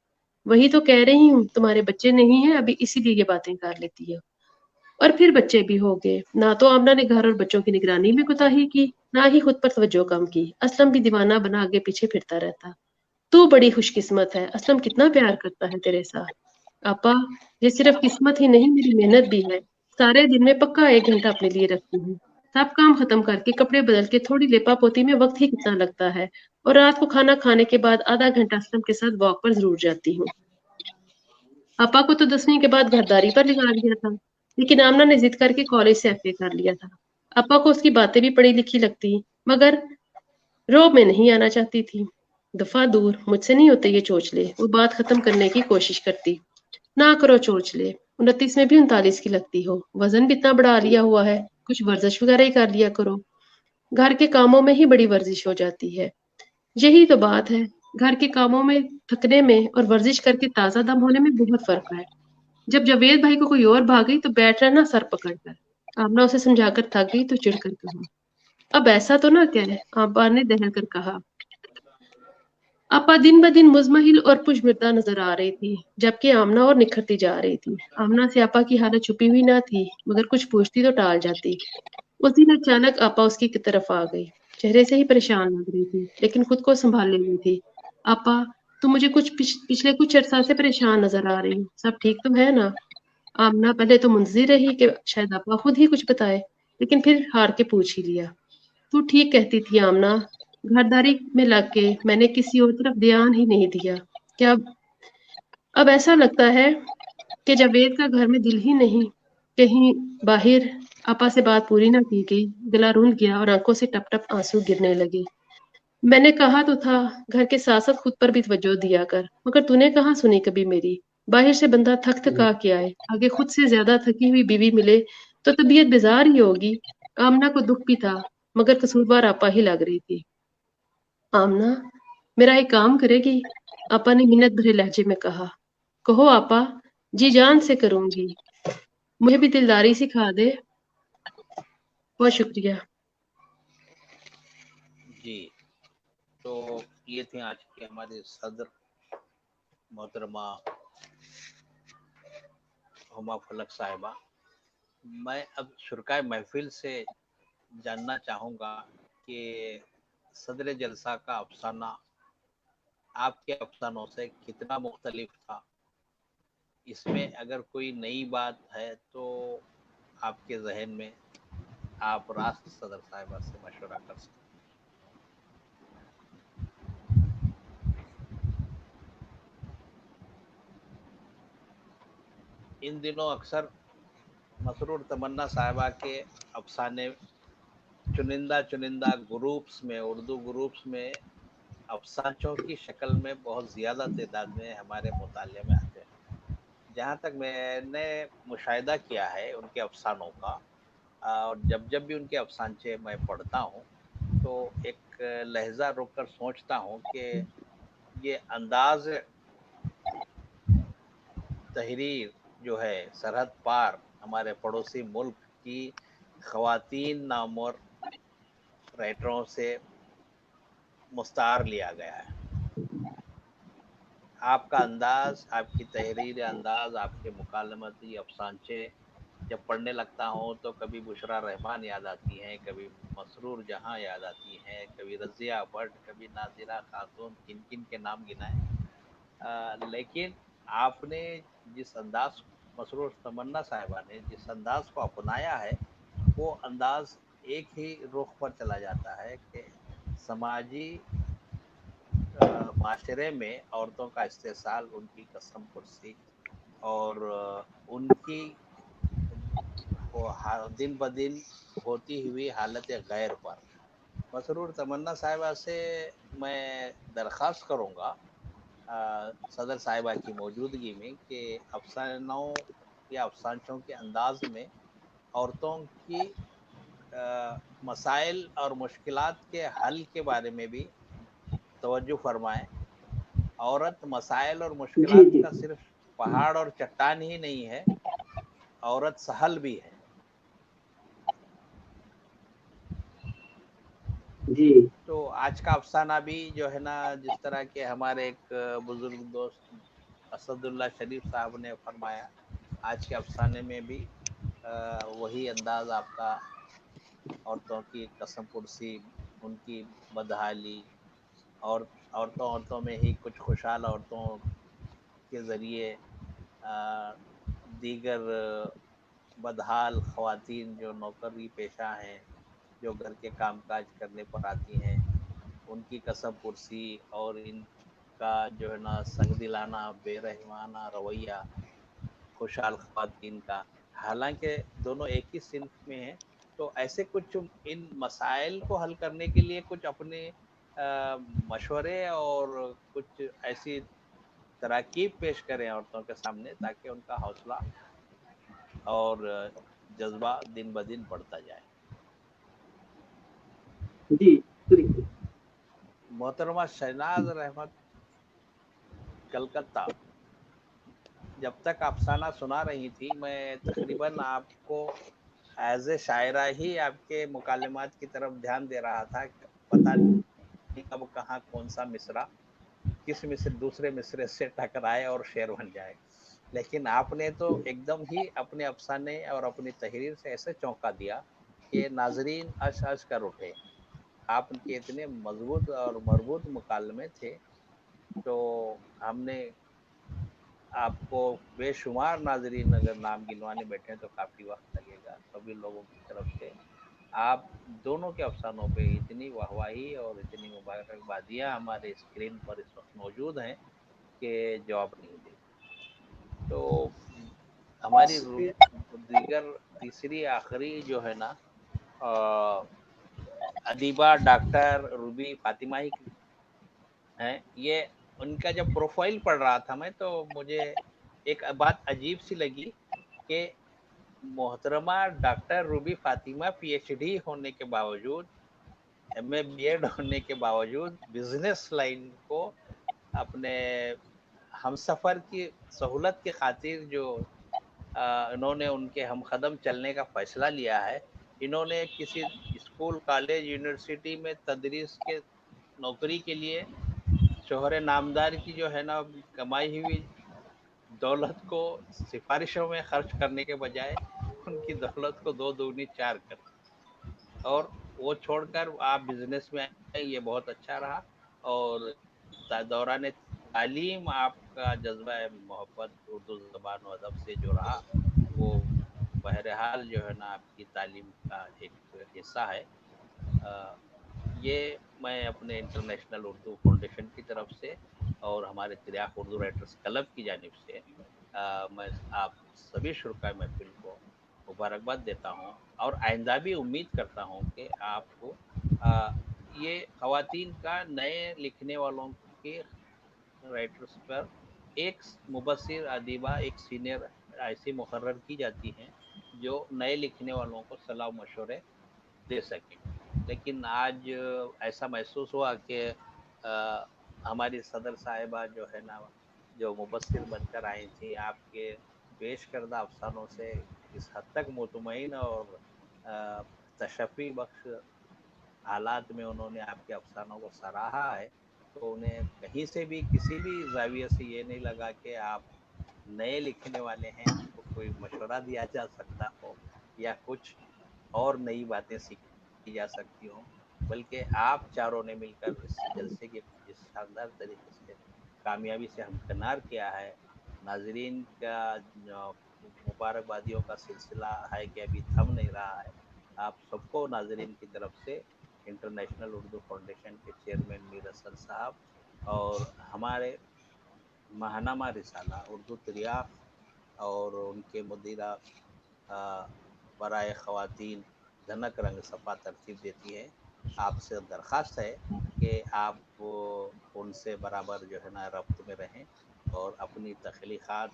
वही तो कह रही हूँ तुम्हारे बच्चे नहीं है अभी, इसीलिए ये बातें कर लेती हो। और फिर बच्चे भी हो गए, ना तो आमना ने घर और बच्चों की निगरानी में कोताही की, ना ही खुद पर तवज्जो कम की। असलम भी दीवाना बना आगे पीछे फिरता रहता। तू बड़ी खुशकिस्मत है, असलम कितना प्यार करता है तेरे साथ। आपा ये सिर्फ किस्मत ही नहीं मेरी मेहनत भी है। सारे दिन में पक्का 1 घंटा अपने लिए रखती हूँ। सब काम खत्म करके कपड़े बदल के थोड़ी लेपा पोती में वक्त ही कितना लगता है, और रात को खाना खाने के बाद आधा घंटा असलम के साथ वॉक पर जरूर जाती हूँ। आपा को तो 10वीं के बाद घरदारी पर लगा दिया था, लेकिन आमना ने जिद करके कॉलेज से एफए कर लिया था। आपा को उसकी बातें भी पढ़ी लिखी लगती, मगर रोब में नहीं आना चाहती थी। दफा दूर, मुझसे नहीं होते ये चोचले, वो बात खत्म करने की कोशिश करती। ना करो चोचले, 29 में भी 39 की लगती हो, वजन भी इतना बढ़ा लिया हुआ है, कुछ वर्जिश वगैरह ही कर लिया करो। घर के कामों में ही बड़ी वर्जिश हो जाती है। यही तो बात है, घर के कामों में थकने में और वर्जिश करके ताजा दम होने में बहुत फर्क है। जब जावेद भाई को कोई और भाग गई तो बैठ रहना सर पकड़कर। आमना उसे समझाकर थक गई तो चिढ़कर कहा, अब ऐसा तो ना कह, आबा ने दहल कर कहा। आपा दिन ब दिन मुजमहिल और पुशमिर्दा नजर आ रही थी, जबकि आमना और निखरती जा रही थी। आमना से आपा की हालत छुपी हुई ना थी, मगर कुछ पूछती तो टाल जाती। उस दिन अचानक आपा उसकी तरफ आ गई। चेहरे से ही परेशान लग रही थी, लेकिन खुद को संभाल रही थी। आपा तुम मुझे पिछले कुछ अरसा से परेशान नजर आ रही हो, सब ठीक तो है ना? आमना पहले तो मुंतजिर रही कि शायद आपा खुद ही कुछ बताए, लेकिन फिर हार के पूछ ही लिया। तू ठीक कहती थी आमना, घरदारी में लग के मैंने किसी और तरफ ध्यान ही नहीं दिया। क्या अब ऐसा लगता है कि जावेद का घर में दिल ही नहीं, कहीं बाहर। आपा से बात पूरी ना की गई, गला रुंध गया और आंखों से टप टप आंसू गिरने लगे। मैंने कहा तो था घर के साथ साथ खुद पर भी तवज्जो दिया कर, मगर तूने कहाँ सुनी कभी मेरी। बाहर से बंदा थक थका के आए, आगे खुद से ज्यादा थकी हुई बीवी मिले तो तबीयत बेजार ही होगी। आमना को दुख भी था, मगर कसूरवार आपा ही लग रही थी। आमना मेरा एक काम करेगी? आपा ने मिन्नत भरे लहजे में कहा। कहो आपा, जी जान से करूंगी, मुझे भी दिलदारी सिखा दे। बहुत शुक्रिया। जी, तो ये थे आज के हमारे सदर मोहतरमा हुमा फलक साहिबा। मैं अब शुरकाए महफिल से जानना चाहूँगा कि सदर जलसा का अफसाना आपके अफसानों से कितना मुख्तलिफ था। इसमें अगर कोई नई बात है तो आपके जहन में आप राष्ट्र सदर साहिबा से मशवरा कर सकते हैं। इन दिनों अक्सर मसरूर तमन्ना साहिबा के अफसाने चुनिंदा ग्रुप्स में, उर्दू ग्रुप्स में अफसानों की शक्ल में बहुत ज़्यादा तादाद में हमारे मुताले में आते हैं। जहाँ तक मैंने मुशाहिदा किया है उनके अफसानों का, और जब जब भी उनके अफसानचे मैं पढ़ता हूँ तो एक लहजा रोक कर सोचता हूँ कि ये अंदाज तहरीर जो है सरहद पार हमारे पड़ोसी मुल्क की ख़वातीन नामवर राइटरों से मुस्तार लिया गया है। आपका अंदाज, आपकी तहरीर अंदाज, आपके मुकालमती अफसानचे जब पढ़ने लगता हूँ तो कभी बुशरा रहमान याद आती हैं, कभी मसरूर जहां याद आती हैं, कभी रज़िया भट्ट, कभी नाज़िरा खातून, किन किन के नाम गिनाए। लेकिन आपने जिस अंदाज, मसरूर तमन्ना साहिबा ने जिस अंदाज को अपनाया है वो अंदाज एक ही रुख पर चला जाता है कि समाजी माशरे में औरतों का इस्तेसाल, उनकी कसम कुर्सी और उनकी वो दिन ब दिन होती हुई हालत गैर पर। मसरूर तमन्ना साहिबा से मैं दरख्वास्त करूँगा सदर साहिबा की मौजूदगी में कि अफसानों या अफसानचों के अंदाज में औरतों की मसाइल और मुश्किलात के हल के बारे में भी तवज्जो फरमाएं। औरत मसाइल और जी मुश्किलात जी का सिर्फ पहाड़ और चट्टान ही नहीं है, औरत सहल भी है। जी तो आज का अफसाना भी जो है ना, जिस तरह के हमारे एक बुजुर्ग दोस्त असदुल्ला शरीफ साहब ने फरमाया, आज के अफसाने में भी वही अंदाज आपका, औरतों की कसम कुर्सी, उनकी बदहाली और औरतों में ही कुछ खुशहाल औरतों के ज़रिए दीगर बदहाल ख़वातीन जो नौकरी पेशा हैं, जो घर के कामकाज करने पर आती हैं, उनकी कसम कुर्सी और इनका जो है ना संग दिलाना, बेरहमाना रवैया खुशहाल ख़वातीन का, हालांकि दोनों एक ही सिंफ में हैं। तो ऐसे कुछ इन मसाइल को हल करने के लिए कुछ अपने मशवरे और कुछ ऐसी तराकीब पेश करें औरतों के सामने, ताकि उनका हौसला और जज्बा दिन ब दिन बढ़ता जाए। जी बिल्कुल। मोहतरमा शहनाज रहमत कलकत्ता, जब तक अफसाना सुना रही थी मैं तकरीबन आपको एज ए शायरा ही आपके मुकालमात की तरफ ध्यान दे रहा था। पता नहीं कब कहाँ कौन सा मिसरा किस मिसर दूसरे मिसरे से टकराए और शेर बन जाए, लेकिन आपने तो एकदम ही अपने अफसाने और अपनी तहरीर से ऐसे चौंका दिया कि नाजरीन अश अश कर उठे। आपके इतने मजबूत और मरबूत मुकालमे थे, तो हमने आपको बेशुमार नाजरीन अगर नाम गिनवाने बैठे तो काफ़ी वक्त लगेगा। सभी लोगों की तरफ से आप दोनों के अफसानों पे इतनी वाहवाही और इतनी मुबारकबादियाँ हमारे स्क्रीन पर इस वक्त मौजूद हैं कि जवाब नहीं दे। तो हमारी दीगर तीसरी आखिरी जो है ना अदीबा डॉक्टर रूबी फातिमा ही हैं। ये उनका जब प्रोफाइल पढ़ रहा था मैं, तो मुझे एक बात अजीब सी लगी कि मोहतरमा डॉक्टर रूबी फातिमा पीएचडी होने के बावजूद, एमए बीएड होने के बावजूद बिजनेस लाइन को अपने हमसफर की सहूलत की खातिर जो इन्होंने उनके हम कदम चलने का फैसला लिया है, इन्होंने किसी स्कूल, कॉलेज, यूनिवर्सिटी में तदरीस के नौकरी के लिए शोहर नामदार की जो है ना कमाई हुई दौलत को सिफारिशों में खर्च करने के बजाय उनकी दौलत को दो दूनी चार कर, और वो छोड़कर आप बिजनेस में आए, ये बहुत अच्छा रहा। और दौरान तालीम आपका जज्बा मोहब्बत उर्दू ज़बान व अदब से जो रहा, वो बहरहाल जो है ना आपकी तालीम का एक हिस्सा है। ये मैं अपने इंटरनेशनल उर्दू फाउंडेशन की तरफ से और हमारे तिरयाक उर्दू राइटर्स क्लब की जानिब से मैं आप सभी शुरा महफिल को मुबारकबाद देता हूँ, और आइंदा भी उम्मीद करता हूँ कि आपको ये ख़वातीन का नए लिखने वालों के राइटर्स पर एक मुबस्सिर अदीबा, एक सीनियर ऐसी मुकर्रर की जाती हैं जो नए लिखने वालों को सलाह मशवरे दे सकें। लेकिन आज ऐसा महसूस हुआ कि हमारी सदर साहिबा जो है ना, जो मुबस्सिर बनकर आई थी, आपके पेश करदा अफसानों से इस हद तक मुतमईन और तशफ़ी बख्श हालात में उन्होंने आपके अफसानों को सराहा है, तो उन्हें कहीं से भी किसी भी जाविये से ये नहीं लगा कि आप नए लिखने वाले हैं, आपको कोई मशवरा दिया जा सकता हो या कुछ और नई बातें सीखी जा सकती हों, बल्कि आप चारों ने मिलकर इस जलसे के जिस शानदार तरीके से कामयाबी से हमकिनार किया है। नाजरीन का मुबारकबादियों का सिलसिला है कि अभी थम नहीं रहा है। आप सबको नाजरीन की तरफ से इंटरनेशनल उर्दू फाउंडेशन के चेयरमैन मीर हसन साहब और हमारे महानामा रिसाला उर्दू दरियाफ्त और उनके मुदीरा बराए ख़वातीन धनक रंग सफ़ा तरतीब देती है, आपसे दरख्वास्त है कि आप उनसे बराबर जो है ना रब्त में रहें और अपनी तख्लीक़ात,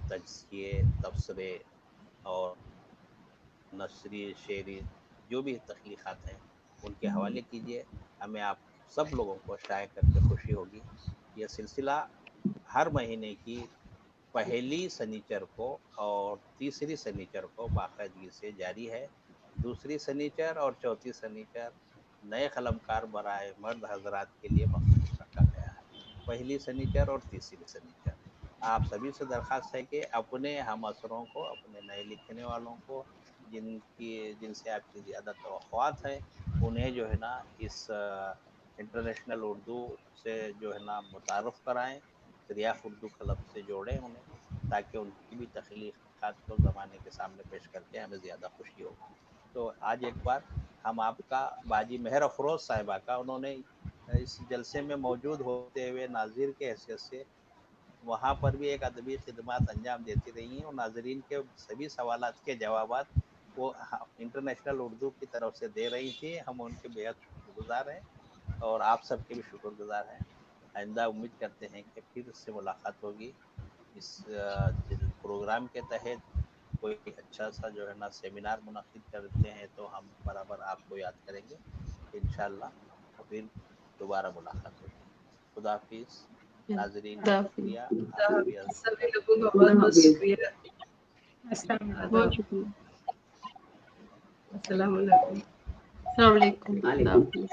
तजज़िये, तबसरे और नसरी, शेरी जो भी तख्लीक़ात हैं उनके हवाले कीजिए। हमें आप सब लोगों को शाये करके खुशी होगी। यह सिलसिला हर महीने की पहली शनिचर को और तीसरी शनिचर को बाकायदगी से जारी है। दूसरी शनिचर और चौथी शनिचर नए कलमकार बराए मर्द हजरात के लिए मखसूस रखा गया है। पहली शनिचर और तीसरी शनिचर आप सभी से दरख्वास्त है कि अपने हम असरों को, अपने नए लिखने वालों को, जिनसे आपकी ज़्यादा तवक्कुआत है, उन्हें जो है ना इस इंटरनेशनल उर्दू से जो है ना मुतारफ़ कराएँ, दरियाफ़्त उर्दू क्लब से जोड़ें उन्हें, ताकि उनकी भी तख्लीक़ात को ज़माने के सामने पेश करके हमें ज़्यादा खुशी होगी। तो आज एक बार हम आपका बाजी मेहर अफरोज़ साहिबा का, उन्होंने इस जलसे में मौजूद होते हुए नाज़िर के हैसियत से वहाँ पर भी एक अदबी खिदमत अंजाम देती रही हैं और नाजरीन के सभी सवालात के जवाबात वो इंटरनेशनल उर्दू की तरफ से दे रही थी। हम उनके बेहद शुक्रगुजार हैं और आप सबके भी शुक्रगुजार हैं। आइंदा उम्मीद करते हैं कि फिर से मुलाकात होगी। इस प्रोग्राम के तहत कोई अच्छा सा जो है ना सेमिनार मुनक़िद करते हैं तो हम बराबर आपको याद करेंगे। इंशाअल्लाह फिर दोबारा मुलाकात होगी। खुदा हाफिज़। नाज़रीन का शुक्रिया, आप सभी सभी लोगों का बहुत बहुत शुक्रिया। बहुत शुक्रिया। अस्सलाम वालेकुम। अस्सलाम वालेकुम।